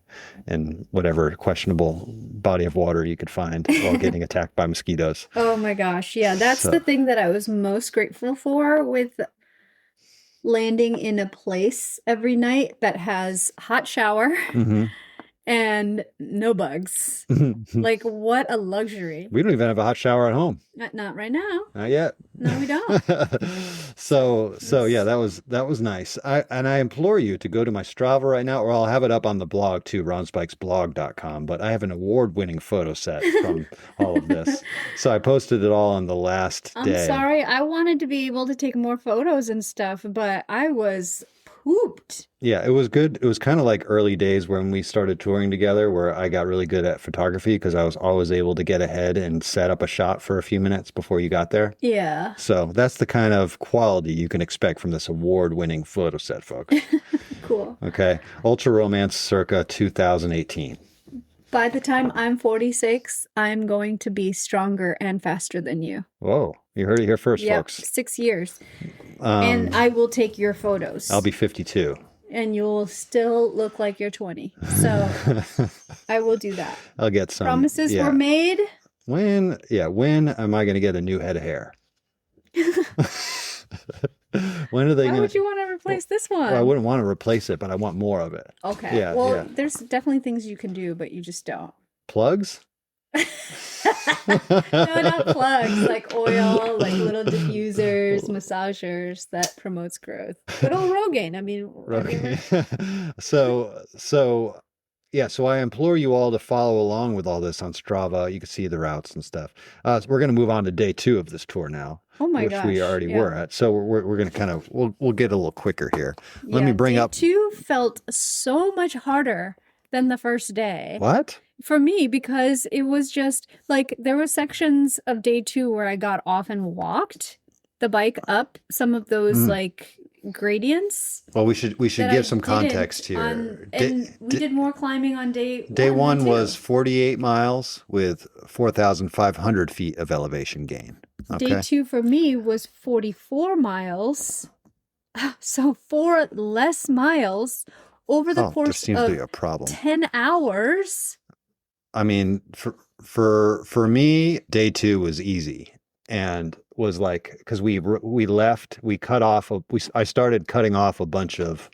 in whatever questionable body of water you could find while getting attacked by mosquitoes. Oh my gosh. Yeah, that's the thing that I was most grateful for with landing in a place every night that has hot shower and no bugs. Like, what a luxury. We don't even have a hot shower at home. Not right now. Not yet. No, we don't. So yeah, that was nice. I implore you to go to my Strava right now, or I'll have it up on the blog too, ronspikesblog.com. But I have an award-winning photo set from all of this. So I posted it all on the last day. I'm sorry. I wanted to be able to take more photos and stuff, but I was pooped. Yeah, it was good. It was kind of like early days when we started touring together, where I got really good at photography because I was always able to get ahead and set up a shot for a few minutes before you got there. Yeah. So that's the kind of quality you can expect from this award-winning photo set, folks. Cool. Okay. Ultra Romance circa 2018. By the time I'm 46, I'm going to be stronger and faster than you. Whoa. You heard it here first, Yep, folks. 6 years. And I will take your photos. I'll be 52. And you'll still look like you're 20. So I will do that. I'll get some. Promises were made. When am I going to get a new head of hair? When are they Why going would you want to replace this one? Well, I wouldn't want to replace it, but I want more of it. Okay. Yeah, well, yeah. there's definitely things you can do, but you just don't. Plugs? No, not plugs, like oil, like little diffusers, massagers that promotes growth. Good old Rogaine. I mean, So I implore you all to follow along with all this on Strava. You can see the routes and stuff. So we're going to move on to day 2 of this tour now. Oh my which gosh. we already were at. So we're going to kind of, we'll get a little quicker here. Let me bring up. Day 2 felt so much harder than the first day. What? For me, because it was just like there were sections of day 2 where I got off and walked the bike up some of those like gradients. Well, we should give some context here. We did more climbing on day 1. Day 1 was 48 miles with 4,500 feet of elevation gain. Okay. Day 2 for me was 44 miles. So 4 less miles over the course seems of to be a problem. 10 hours. I mean, for me, day 2 was easy and was like, because I started cutting off a bunch of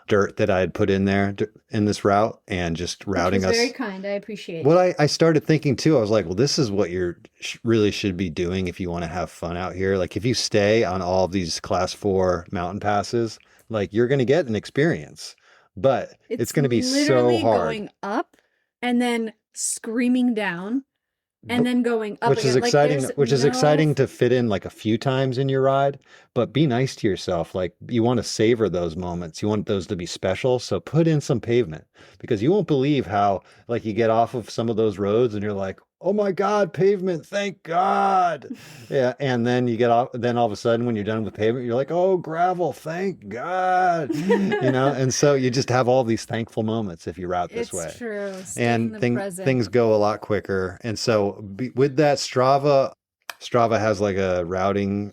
dirt that I had put in there in this route and just routing us. Very kind. I appreciate it. Well, I started thinking too, I was like, well, this is what you really should be doing if you want to have fun out here. Like if you stay on all of these class 4 mountain passes, like you're going to get an experience, but it's going to be so hard. Going up and then screaming down and then going up which again. is exciting, exciting to fit in like a few times in your ride, but be nice to yourself. Like you want to savor those moments. You want those to be special. So put in some pavement, because you won't believe how like you get off of some of those roads and you're like, oh my God, pavement, thank God. Yeah. And then you get off, then all of a sudden when you're done with pavement, you're like, oh, gravel, thank God. And so you just have all these thankful moments if you route this way. It's true. And things go a lot quicker. And so with that, Strava has like a routing.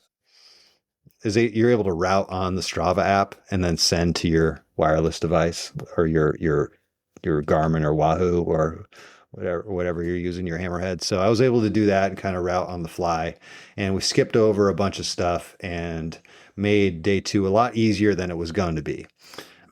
You're able to route on the Strava app and then send to your wireless device or your Garmin or Wahoo or whatever you're using your hammerhead. So I was able to do that and kind of route on the fly. And we skipped over a bunch of stuff and made day 2 a lot easier than it was going to be.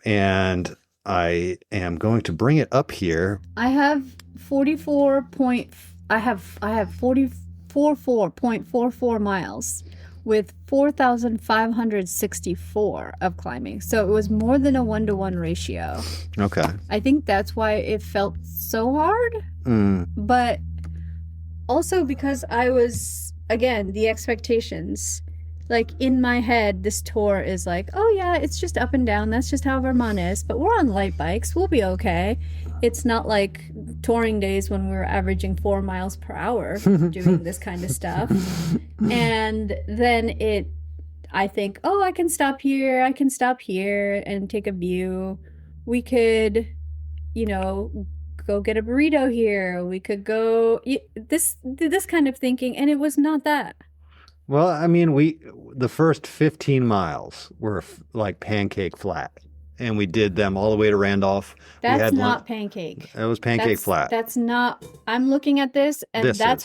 And I am going to bring it up here. I have 44.44 miles with 4,564 of climbing. So it was more than a 1-to-1 ratio. Okay. I think that's why it felt so hard. But also because I was, again, the expectations. Like in my head, this tour is like, oh yeah, it's just up and down. That's just how Vermont is. But we're on light bikes. We'll be okay. It's not like touring days when we were averaging 4 miles per hour doing this kind of stuff. And then I think, oh, I can stop here and take a view. We could, go get a burrito here. We could go this kind of thinking. And it was not that. Well, I mean, the first 15 miles were like pancake flat, and we did them all the way to Randolph. That's not pancake. It was pancake flat. That's not. I'm looking at this, and that's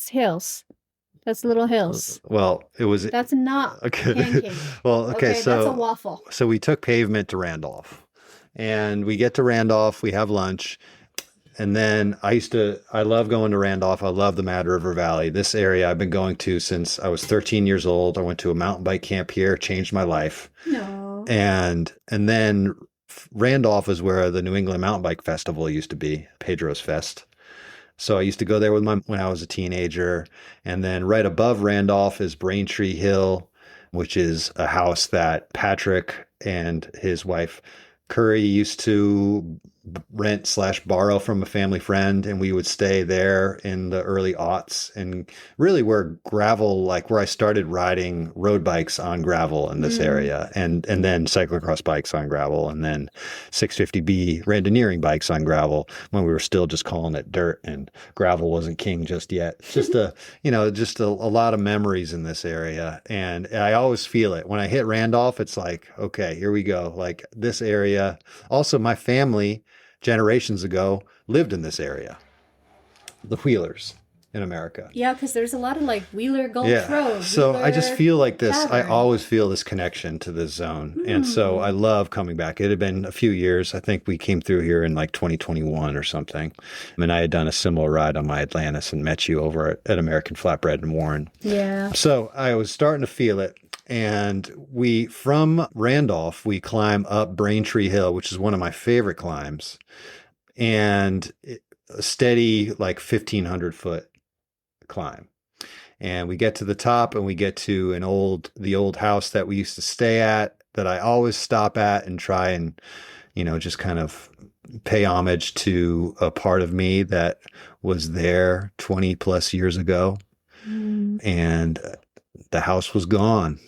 hills. That's little hills. Well, it was. That's not pancake. Well, okay, so that's a waffle. So we took pavement to Randolph, and we get to Randolph. We have lunch. And then I love going to Randolph. I love the Mad River Valley. This area I've been going to since I was 13 years old. I went to a mountain bike camp here, changed my life. No. And then Randolph is where the New England Mountain Bike Festival used to be, Pedro's Fest. So I used to go there when I was a teenager. And then right above Randolph is Braintree Hill, which is a house that Patrick and his wife Curry used to rent/borrow from a family friend, and we would stay there in the early aughts, and really where I started riding road bikes on gravel in this area, and then cyclocross bikes on gravel, and then 650B randoneering bikes on gravel when we were still just calling it dirt and gravel wasn't king just yet. Just a lot of memories in this area, and I always feel it when I hit Randolph. It's like, okay, here we go. Like this area. Also, my family generations ago lived in this area, the Wheelers in America. Yeah, because there's a lot of like Wheeler Gulch Road. So I just feel like this. Tavern. I always feel this connection to this zone, and so I love coming back. It had been a few years. I think we came through here in like 2021 or something. I mean, I had done a similar ride on my Atlantis and met you over at American Flatbread in Warren. Yeah. So I was starting to feel it. And from Randolph, we climb up Braintree Hill, which is one of my favorite climbs, and a steady, like 1,500 foot climb. And we get to the top, and we get to the old house that we used to stay at, that I always stop at and try and, just kind of pay homage to a part of me that was there 20 plus years ago. And the house was gone.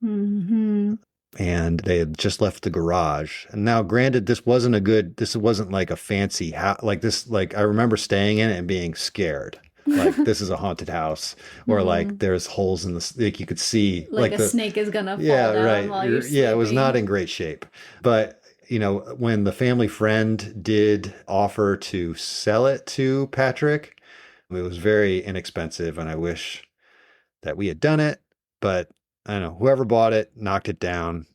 And they had just left the garage. And now, granted, this wasn't like a fancy house like this. Like I remember staying in it and being scared. Like this is a haunted house, or like there's holes in like you could see like a snake is gonna fall down while you're sleeping. Yeah, it was not in great shape. But when the family friend did offer to sell it to Patrick, it was very inexpensive, and I wish that we had done it. But I don't know, whoever bought it knocked it down.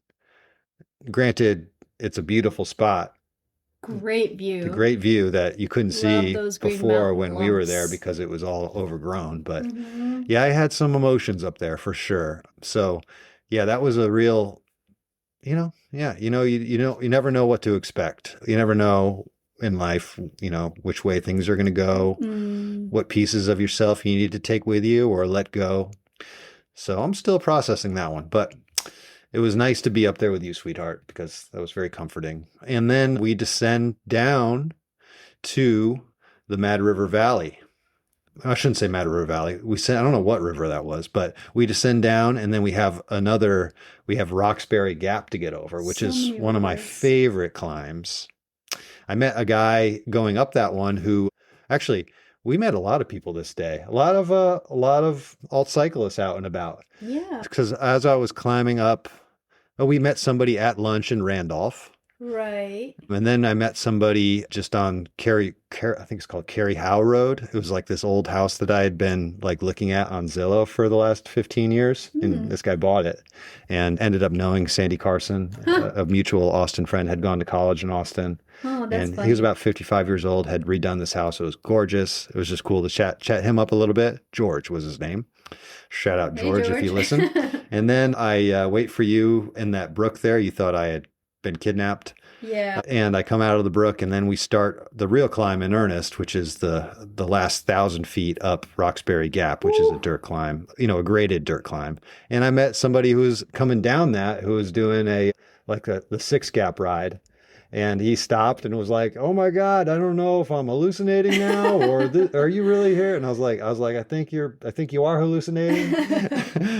Granted, it's a beautiful spot. Great view. A great view that you couldn't see before when we were there because it was all overgrown. But yeah, I had some emotions up there for sure. So yeah, that was a real, you never know what to expect. You never know in life, which way things are going to go, what pieces of yourself you need to take with you or let go. So I'm still processing that one, but it was nice to be up there with you, sweetheart, because that was very comforting. And then we descend down to the Mad River Valley. I shouldn't say Mad River Valley. I don't know what river that was, but we descend down, and then we have Roxbury Gap to get over, which is one of my favorite climbs. I met a guy going up that one who actually, we met a lot of people this day. A lot of alt cyclists out and about. Yeah. Because as I was climbing up, we met somebody at lunch in Randolph. Right. And then I met somebody just on I think it's called Carey Howe Road. It was like this old house that I had been like looking at on Zillow for the last 15 years. And this guy bought it and ended up knowing Sandy Carson, a mutual Austin friend, had gone to college in Austin. Oh, that's And funny. he was about 55 years old, had redone this house. It was gorgeous. It was just cool to chat him up a little bit. George was his name. Shout out Hey, George if you listen. And then I wait for you in that brook there. You thought I had been kidnapped. Yeah. And I come out of the brook, and then we start the real climb in earnest, which is the last 1,000 feet up Roxbury Gap, which is a dirt climb, a graded dirt climb. And I met somebody who was coming down that, who was doing the 6 Gap ride. And he stopped and was like, "Oh my God, I don't know if I'm hallucinating now, or are you really here?" And I was like, I think you are hallucinating.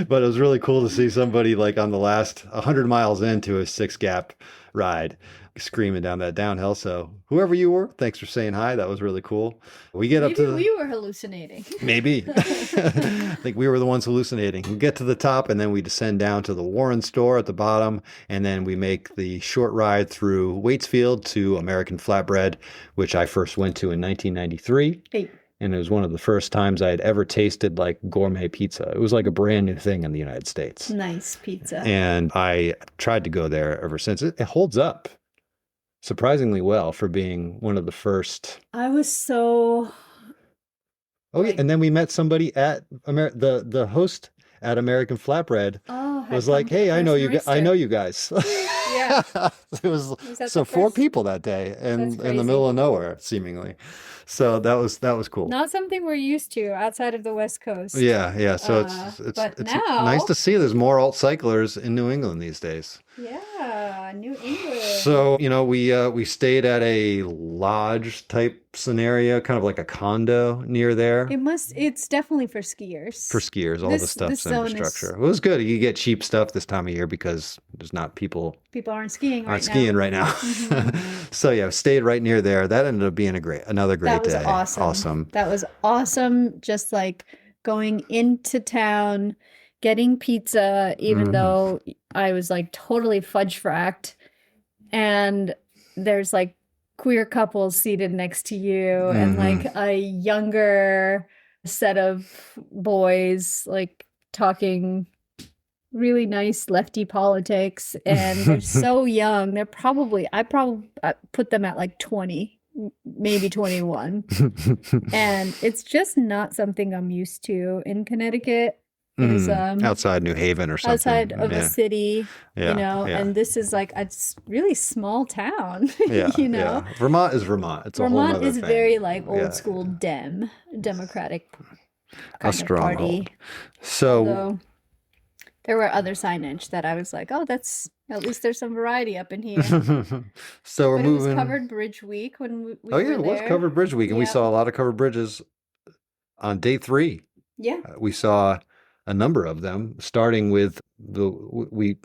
But it was really cool to see somebody like on the last 100 miles into a 6 Gap ride, screaming down that downhill. So whoever you were, thanks for saying hi. That was really cool. We get up to Maybe we were hallucinating. Maybe. I think we were the ones hallucinating. We get to the top, and then we descend down to the Warren store at the bottom, and then we make the short ride through Waitsfield to American Flatbread, which I first went to in 1993. Hey. And it was one of the first times I had ever tasted like gourmet pizza. It was like a brand new thing in the United States. Nice pizza. And I tried to go there ever since. It holds up surprisingly well for being one of the first. I was so... Oh, yeah. And then we met somebody at the host at American Flatbread. Was like, "Hey, I know you guys." Yeah. It was so 4 people that day in the middle of nowhere, seemingly. So that was cool. Not something we're used to outside of the West Coast. Yeah. So it's now... nice to see there's more alt cyclers in New England these days. Yeah, New England. So, we stayed at a lodge type scenario, kind of like a condo near there. It's definitely for skiers. For skiers, all the stuff's infrastructure. It was good. You get cheap stuff this time of year because there's not people aren't skiing right now. Mm-hmm. So yeah, stayed right near there. That ended up being another great day. That was awesome. That was awesome. Just like going into town, getting pizza, even though I was like totally fudge fracked, and there's like queer couples seated next to you, and like a younger set of boys like talking really nice lefty politics, and they're so young. I probably put them at like 20, maybe 21. And it's just not something I'm used to in Connecticut. Is outside New Haven or something. Outside of a city, and this is like a really small town, Yeah. Vermont is Vermont. It's Vermont a whole other is thing. very like old school Democratic kind of party. So although there were other signage that I was like, oh, that's at least there's some variety up in here. So we're moving. It was Covered Bridge Week when we were it was there. Covered Bridge Week, and we saw a lot of covered bridges on day 3. Yeah, we saw a number of them, starting with we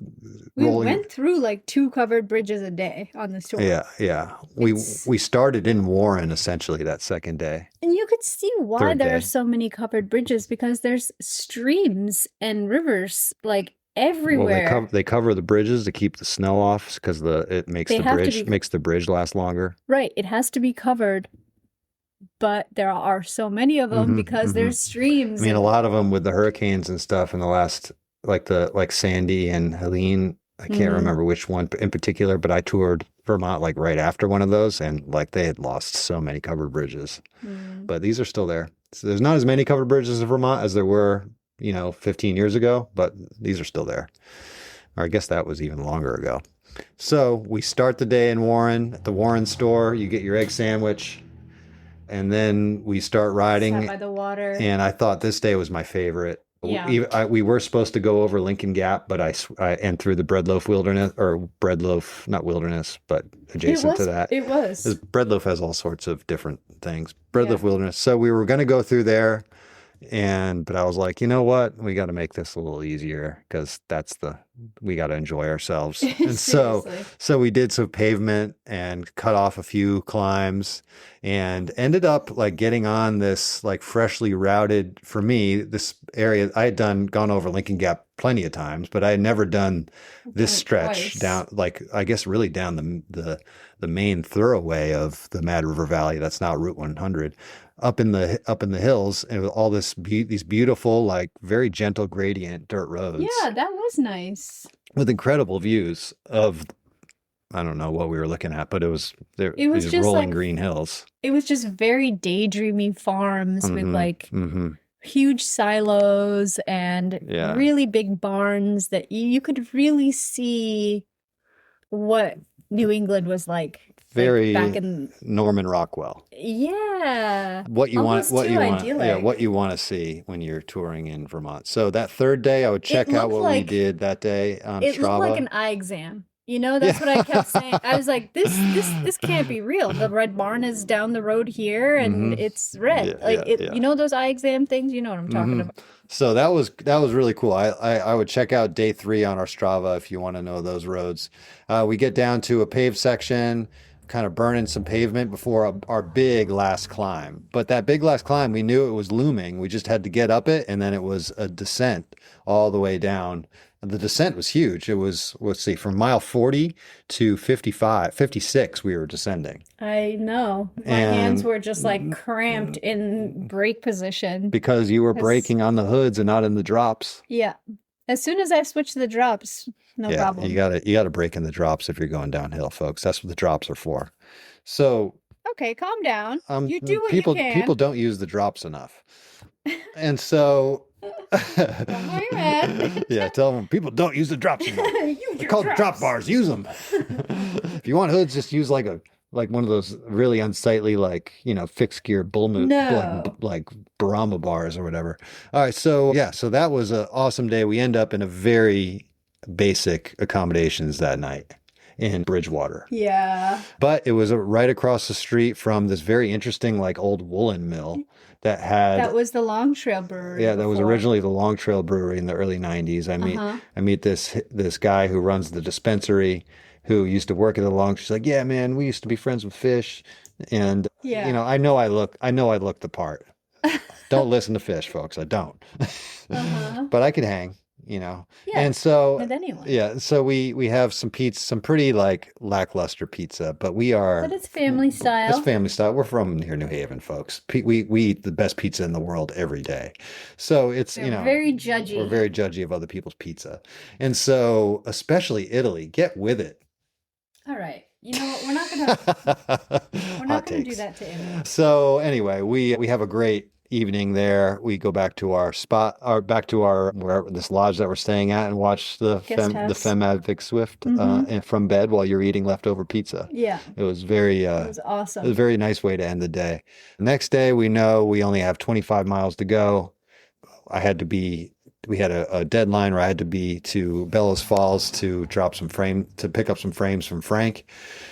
went through like 2 covered bridges a day on this tour. Yeah. We started in Warren essentially that second day. And you could see why there are so many covered bridges, because there's streams and rivers like everywhere. Well, they cover the bridges to keep the snow off because it makes the bridge last longer. Right, it has to be covered. But there are so many of them because there's streams. I mean, a lot of them with the hurricanes and stuff in the last, like Sandy and Helene. I can't remember which one in particular, but I toured Vermont like right after one of those, and like they had lost so many covered bridges. But these are still there. So there's not as many covered bridges in Vermont as there were, 15 years ago, but these are still there. Or I guess that was even longer ago. So we start the day in Warren, at the Warren store. You get your egg sandwich. And then we start riding. Sat by the water. And I thought this day was my favorite. Yeah. We were supposed to go over Lincoln Gap, but and through the Breadloaf Wilderness, or Breadloaf, not wilderness, but adjacent to that. It was. Breadloaf has all sorts of different things. Breadloaf Wilderness. So we were going to go through there. But I was like, you know what? We got to make this a little easier because that's the we got to enjoy ourselves. And so Seriously. we did some pavement and cut off a few climbs and ended up like getting on this like freshly routed, for me, this area. I had gone over Lincoln Gap plenty of times, but I had never done this Done it stretch twice. down, like I guess really down the main thoroughway of the Mad River Valley. That's now Route 100, up in the hills, and with all these beautiful, like very gentle gradient dirt roads Yeah, that was nice. with incredible views of, I don't know what we were looking at, but it was there, It was these just rolling like green hills. it was just very daydreamy farms with like Hmm. huge silos and Yeah. really big barns that you could really see what New England was like Very back in Norman Rockwell. yeah, What you want, almost too yeah, idyllic. what you want to see when you're touring in Vermont. So that third day, I would check out looked what we like did that day on it looked like Strava. an eye exam. You know, Yeah. that's what I kept saying. I was like, this can't be real. The red barn is down the road here and Hmm. it's red. Yeah, Like yeah, it, yeah. you know those eye exam things? You know what I'm talking Hmm. about. So that was really cool. I would check out day 3 on our Strava if you want to know those roads. We get down to a paved section, kind of burning some pavement before our big last climb. But that big last climb, we knew it was looming. We just had to get up it, and then it was a descent all the way down. And the descent was huge. It was, let's see, from mile 40 to 56, we were descending. I know. My hands And were just like cramped in brake position. because you were 'Cause- braking on the hoods and not in the drops. Yeah. As soon as I switched to the drops, no Yeah, problem. you gotta break in the drops if you're going downhill, folks. That's what the drops are for. So Okay, calm down. You do what people you can. people don't use the drops enough. And so know you're mad. yeah, tell them people don't use the drops enough. Use They're your called drop drops. bars. Use them. If you want hoods, just use like one of those really unsightly, like, fixed gear No. like Brahma bars or whatever. All right, so yeah, so that was an awesome day. We end up in a very basic accommodations that night in Bridgewater. Yeah. But it was right across the street from this very interesting, like, old woolen mill that had. That was the Long Trail Brewery. Yeah, that was before. originally the Long Trail Brewery in the early '90s. Uh-huh. I meet this guy who runs the dispensary, who used to work at the Long. She's like, yeah, man, we used to be friends with Fish, and Yeah. I know I look the part. Don't listen to Fish, folks. I don't, Uh-huh. but I could hang. Yeah. And so With anyone. yeah, so we have some pizza, some pretty like lackluster pizza, but But it's family style. it's family style. We're from near New Haven, folks. We eat the best pizza in the world every day. So it's, They're very judgy. we're very judgy of other people's pizza. And so, especially Italy, get with it. All right. You know what? We're not gonna Hot do takes. that to anyone. So anyway, we have a great evening there. We go back to our spot, or back to this lodge that we're staying at, and watch the Guest house. Femme ad Vic Swift Mhm. and from bed while you're eating leftover pizza. Yeah. It was very It was it was a awesome. very nice way to end the day. The next day, we know we only have 25 miles to go. We had a deadline where I had to be to Bellows Falls to pick up some frames from Frank.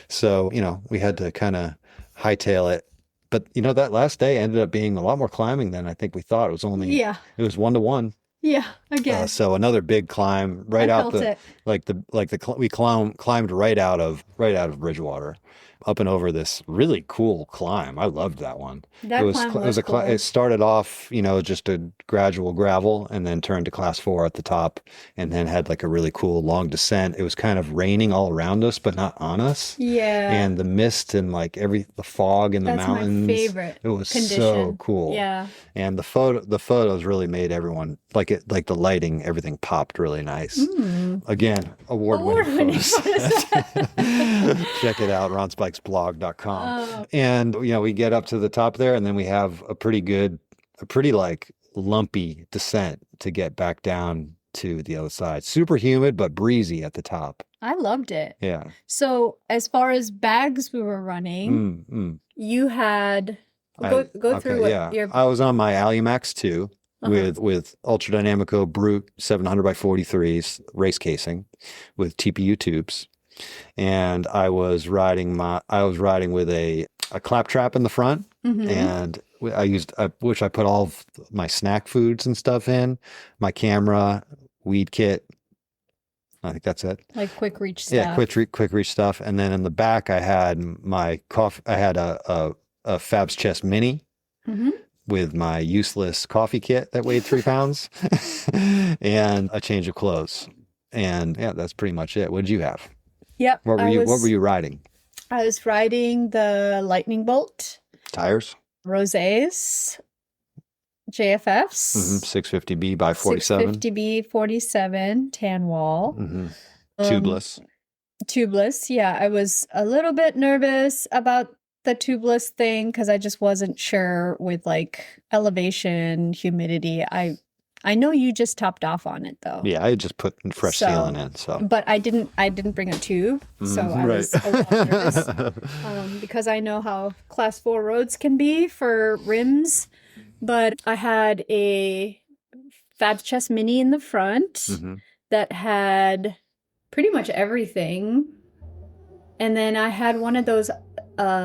So, we had to kind of hightail it. But, that last day ended up being a lot more climbing than I think we thought. It was 1-to-1. Yeah. Again. So another big climb right I out felt it. we climbed right out of Bridgewater, up and over this really cool climb. I loved that one. That climb was cool. It started off, just a gradual gravel, and then turned to class 4 at the top, and then had like a really cool long descent. It was kind of raining all around us, but not on us. Yeah. And the mist and like the fog in the That's mountains. my favorite It was condition. so cool. Yeah. And the photos really made everyone like the lighting, everything popped really nice. Again, award-winning photos. Check it out, ronspikesblog.com. Oh. And we get up to the top there, and then we have a pretty like lumpy descent to get back down to the other side. Super humid but breezy at the top. I loved it. Yeah. So as far as bags we were running, you had go through what your I was on my Alumax 2 with Ultra Dynamico Brute 700 by 43s race casing with TPU tubes, and I was riding with a claptrap in the front, and which I put all of my snack foods and stuff in, my camera, weed kit, I think that's it. Like quick reach stuff. Yeah, quick reach stuff. And then in the back, I had my coffee. I had a Fab's Chest Mini Mm-hmm. with my useless coffee kit that weighed 3 pounds and a change of clothes. And yeah, that's pretty much it. What did you have? Yep. What were you riding? I was riding the Lightning Bolt, Tires? Rosés, JFFs, 650B by 47. 650B 47, tan wall. Tubeless. Tubeless, yeah. I was a little bit nervous about the tubeless thing because I just wasn't sure with like elevation, humidity. I know you just topped off on it though. Yeah, I just put fresh sealing in. So, but I didn't bring a tube, so I was a little nervous because I know how Class 4 roads can be for rims. But I had a Fab's Chest Mini in the front that had pretty much everything, and then I had one of those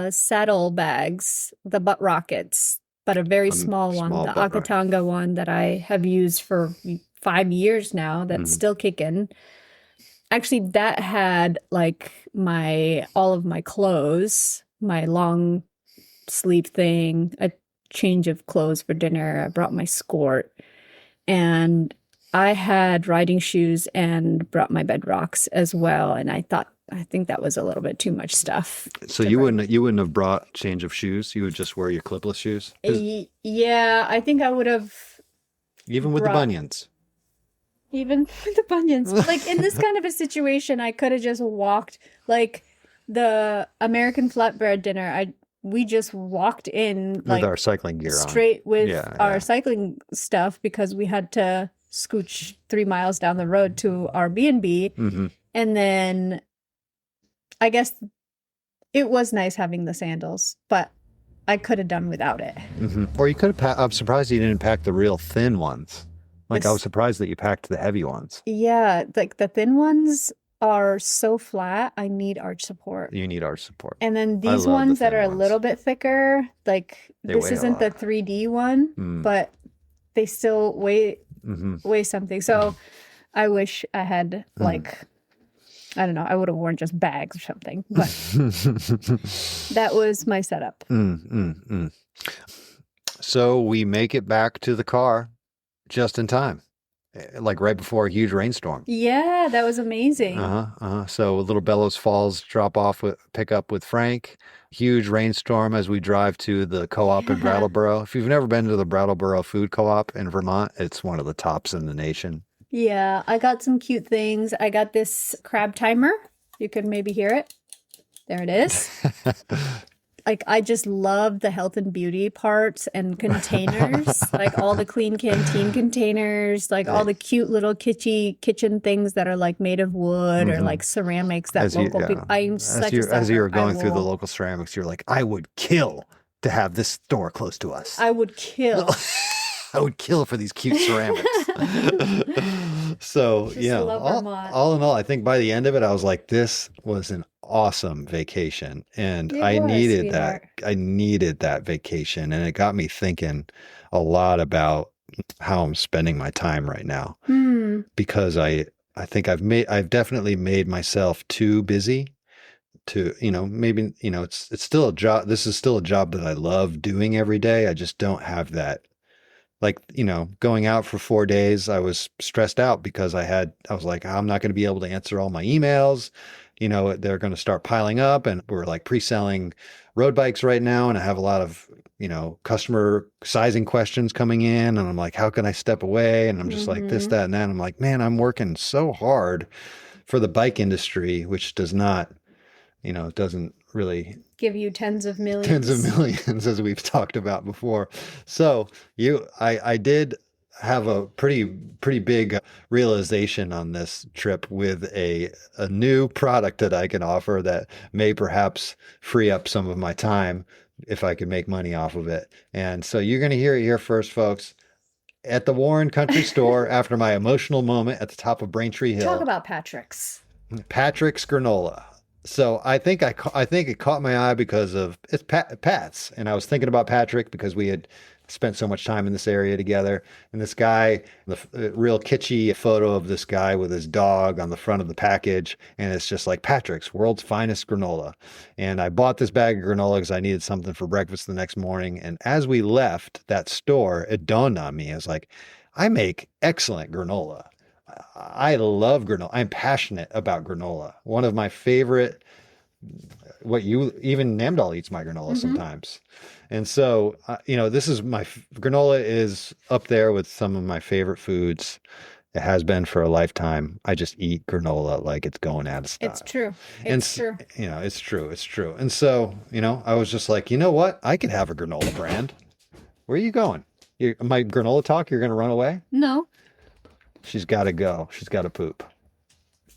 saddle bags, the butt rockets, but a very small one, the Akatanga one that I have used for 5 years now, that's still kicking. Actually, that had like all of my clothes, my long sleeve thing, a change of clothes for dinner. I brought my skort, and I had riding shoes and brought my bed rocks as well. And I think that was a little bit too much stuff. So you wouldn't have brought change of shoes. You would just wear your clipless shoes. Yeah, I think I would have. Even with the bunions. Even with the bunions, like in this kind of a situation, I could have just walked. Like the American flatbread dinner, we just walked in like with our cycling gear straight with our cycling stuff because we had to scooch 3 miles down the road to our B&B. And then I guess it was nice having the sandals, but I could have done without it. Or you could have I'm surprised you didn't pack the real thin ones. Like I was surprised that you packed the heavy ones. Yeah, like the thin ones are so flat. I need arch support. You need arch support. And then these ones that are a little bit thicker, like this isn't the 3D one, but they still weigh something. So I wish I had like, I don't know, I would have worn just bags or something. But that was my setup. So we make it back to the car just in time. Like right before a huge rainstorm. Yeah, that was amazing. So Little Bellows Falls pick up with Frank. Huge rainstorm as we drive to the co-op in Brattleboro. If you've never been to the Brattleboro Food Co-op in Vermont, it's one of the tops in the nation. Yeah, I got some cute things. I got this crab timer. You can maybe hear it. There it is. Like, I just love the health and beauty parts and containers, like all the clean canteen containers, like all the cute little kitschy kitchen things that are like made of wood or like ceramics that local people. I'm such a sucker. As you were going through the local ceramics, you're like, I would kill to have this store close to us. I would kill. I would kill for these cute ceramics. So, all in all, I think by the end of it, I was like, this was an awesome vacation. And I needed that. I needed that vacation. And it got me thinking a lot about how I'm spending my time right now. Because I think I've definitely made myself too busy to, maybe, it's still a job. This is still a job that I love doing every day. I just don't have that. Like, going out for 4 days, I was stressed out because I was like, I'm not going to be able to answer all my emails. They're going to start piling up, and we're like pre-selling road bikes right now. And I have a lot of, customer sizing questions coming in, and I'm like, how can I step away? And I'm just like this, that, and that. And I'm like, man, I'm working so hard for the bike industry, which does not, doesn't really give you tens of millions, as we've talked about before. So I did have a pretty big realization on this trip with a new product that I can offer that may perhaps free up some of my time if I could make money off of it. And so you're going to hear it here first, folks. At the Warren Country Store, after my emotional moment at the top of Braintree Hill. Talk about Patrick's granola. So I think it caught my eye because of it's Pat's, and I was thinking about Patrick because we had spent so much time in this area together. And this guy, the real kitschy photo of this guy with his dog on the front of the package. And it's just like Patrick's world's finest granola. And I bought this bag of granola because I needed something for breakfast the next morning. And as we left that store, it dawned on me. I was like, I make excellent granola. I love granola. I'm passionate about granola. One of my favorite, what you even Namdal eats my granola sometimes. And so, this is granola is up there with some of my favorite foods. It has been for a lifetime. I just eat granola like it's going out of style. It's true. It's true. It's true. It's true. And so, I was just like, you know what? I could have a granola brand. Where are you going? My granola talk, you're going to run away? No. She's got to go. She's got to poop.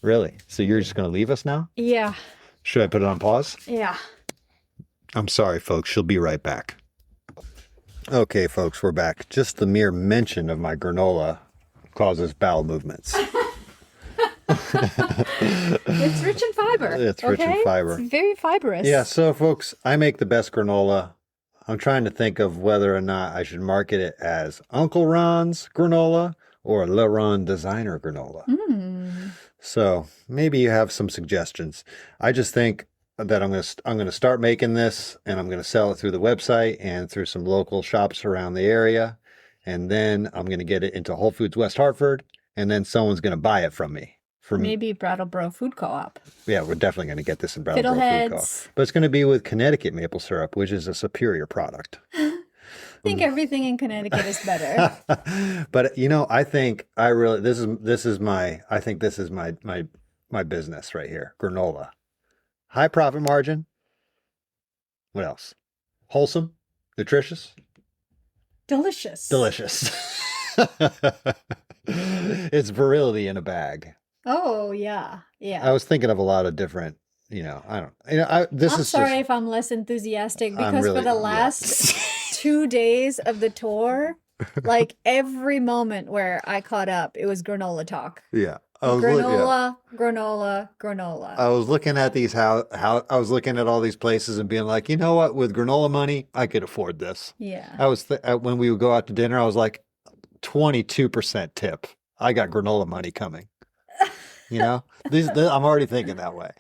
Really? So you're just going to leave us now? Yeah. Should I put it on pause? Yeah. I'm sorry, folks. She'll be right back. Okay, folks, we're back. Just the mere mention of my granola causes bowel movements. It's rich in fiber. It's rich in fiber. It's very fibrous. Yeah, so, folks, I make the best granola. I'm trying to think of whether or not I should market it as Uncle Ron's granola or Le Ron Designer granola. So maybe you have some suggestions. I just think that I'm going to start making this, and I'm going to sell it through the website and through some local shops around the area. And then I'm going to get it into Whole Foods West Hartford, and then someone's going to buy it from me. Maybe Brattleboro Food Co-op. Yeah, we're definitely going to get this in Brattleboro Food Co-op. But it's going to be with Connecticut maple syrup, which is a superior product. I think everything in Connecticut is better. But I think this is my business right here. Granola. High profit margin. What else? Wholesome, nutritious, Delicious. It's virility in a bag. Oh, yeah. Yeah. I was thinking of a lot of different, I'm sorry if I'm less enthusiastic because for the last 2 days of the tour, like every moment where I caught up, it was granola talk. Yeah. Granola. I was looking at I was looking at all these places and being like, you know what? With granola money, I could afford this. Yeah. When we would go out to dinner, I was like, 22% tip. I got granola money coming. I'm already thinking that way.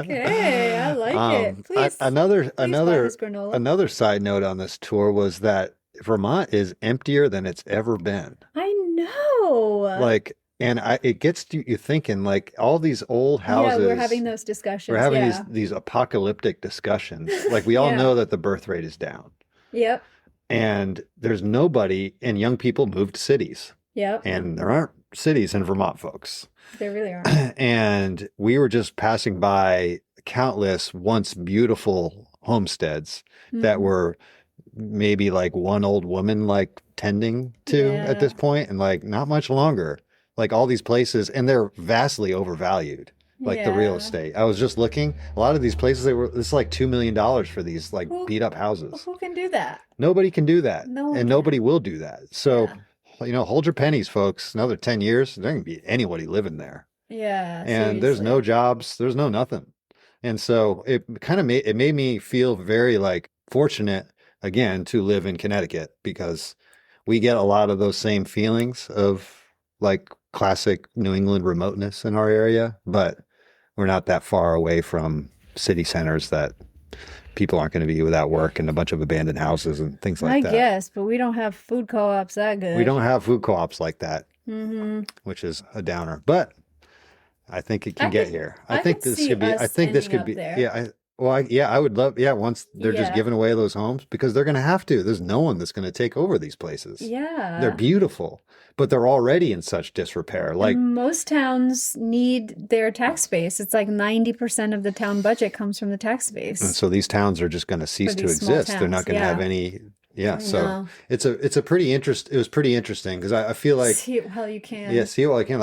Okay, I like it. Please. Another side note on this tour was that Vermont is emptier than it's ever been. I know. It gets you thinking, like, all these old houses. Yeah, we're having those discussions. We're having these apocalyptic discussions. Like, we all know that the birth rate is down. Yep. And there's nobody, and young people move to cities. Yep. And there aren't cities in Vermont, folks. There really aren't. And we were just passing by countless once beautiful homesteads that were maybe like one old woman tending to at this point, and not much longer. Like all these places, and they're vastly overvalued. The real estate. I was just looking. A lot of these places, it's like $2 million for these beat up houses. Who can do that? Nobody can do that. Nobody will do that. So, hold your pennies, folks. Another 10 years, there ain't gonna be anybody living there. Yeah. And seriously. there's no jobs. There's no nothing. And so it kind of made me feel very fortunate again to live in Connecticut, because we get a lot of those same feelings of classic New England remoteness in our area, but we're not that far away from city centers that people aren't going to be without work and a bunch of abandoned houses and things like that. I guess, but we don't have food co-ops that good. We don't have food co-ops like that, which is a downer. But I think it can get here. I think this could be. I think this could be. Yeah. I would love. Yeah. Once they're just giving away those homes, because they're going to have to. There's no one that's going to take over these places. Yeah. They're beautiful, but they're already in such disrepair. And most towns need their tax base. It's like 90% of the town budget comes from the tax base. And so these towns are just going to cease to exist. They're not going to have any. Yeah. So it's a pretty interest. It was pretty interesting because I feel like see it while you can. Yeah. See it while I can.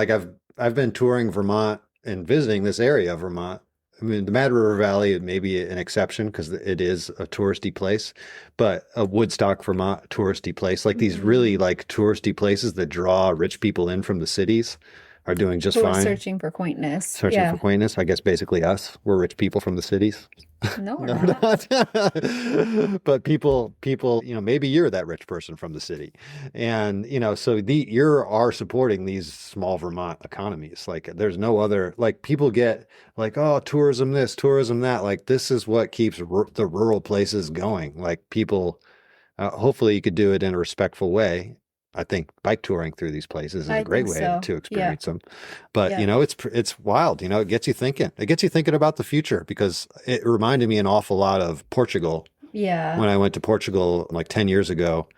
I've been touring Vermont and visiting this area of Vermont. I mean, the Mad River Valley may be an exception because it is a touristy place, but a Woodstock, Vermont touristy place, these really touristy places that draw rich people in from the cities. are doing just Who are fine. searching for quaintness. Searching for quaintness. I guess basically us. We're rich people from the cities. No, we're No, not. we're not. But people, maybe you're that rich person from the city, and so you are supporting these small Vermont economies. Like, there's no other. Like, people get like, oh, tourism this, tourism that. Like, this is what keeps the rural places going. Like, people. Hopefully, you could do it in a respectful way. I think bike touring through these places is a great way to experience them. But, it's wild. It gets you thinking. It gets you thinking about the future, because it reminded me an awful lot of Portugal. Yeah. When I went to Portugal like 10 years ago,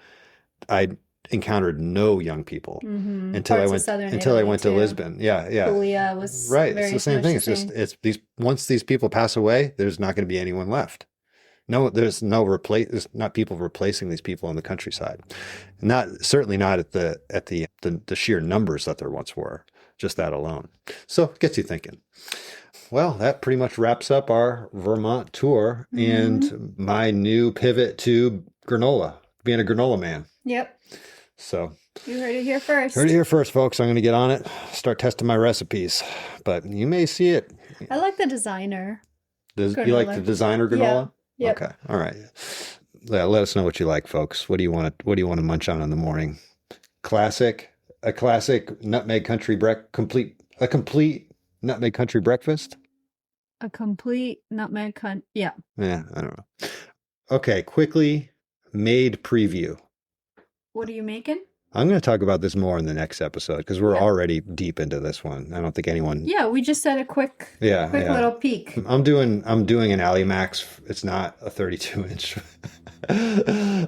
I encountered no young people until I went to Lisbon. Yeah, yeah. Puglia was right. It's the same thing. It's just once these people pass away, there's not going to be anyone left. No, there's not people replacing these people in the countryside. Certainly not at the sheer numbers that there once were. Just that alone. So it gets you thinking. Well, that pretty much wraps up our Vermont tour and my new pivot to granola, being a granola man. Yep. So you heard it here first. Heard it here first, folks. I'm going to get on it, start testing my recipes, but you may see it. I like the designer. You like the designer granola? Yeah. Yep. Okay. All right. Yeah, let us know what you like, folks. What do you want to munch on in the morning? A classic nutmeg country complete nutmeg country breakfast? A complete nutmeg yeah. Yeah, I don't know. Okay, quickly made preview. What are you making? I'm going to talk about this more in the next episode, because we're already deep into this one. I don't think anyone. Yeah, we just said a quick little peek. I'm doing an Allimax. It's not a 32-inch.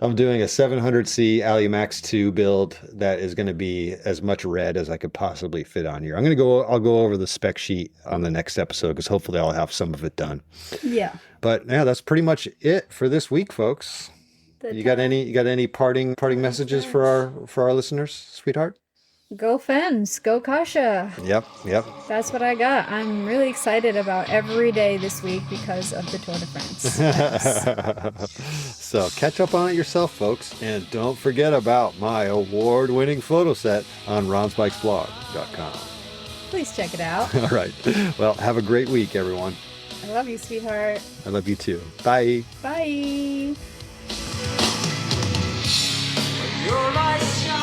I'm doing a 700C Allimax 2 build that is going to be as much red as I could possibly fit on here. I'll go over the spec sheet on the next episode, because hopefully I'll have some of it done. Yeah. But yeah, that's pretty much it for this week, folks. You got any parting messages for our listeners, sweetheart? Go Femmes, go Kasha. Yep. That's what I got. I'm really excited about every day this week because of the Tour de France. So catch up on it yourself, folks, and don't forget about my award-winning photo set on ronsbikesblog.com. Please check it out. All right. Well, have a great week, everyone. I love you, sweetheart. I love you too. Bye. Bye. Your light shines.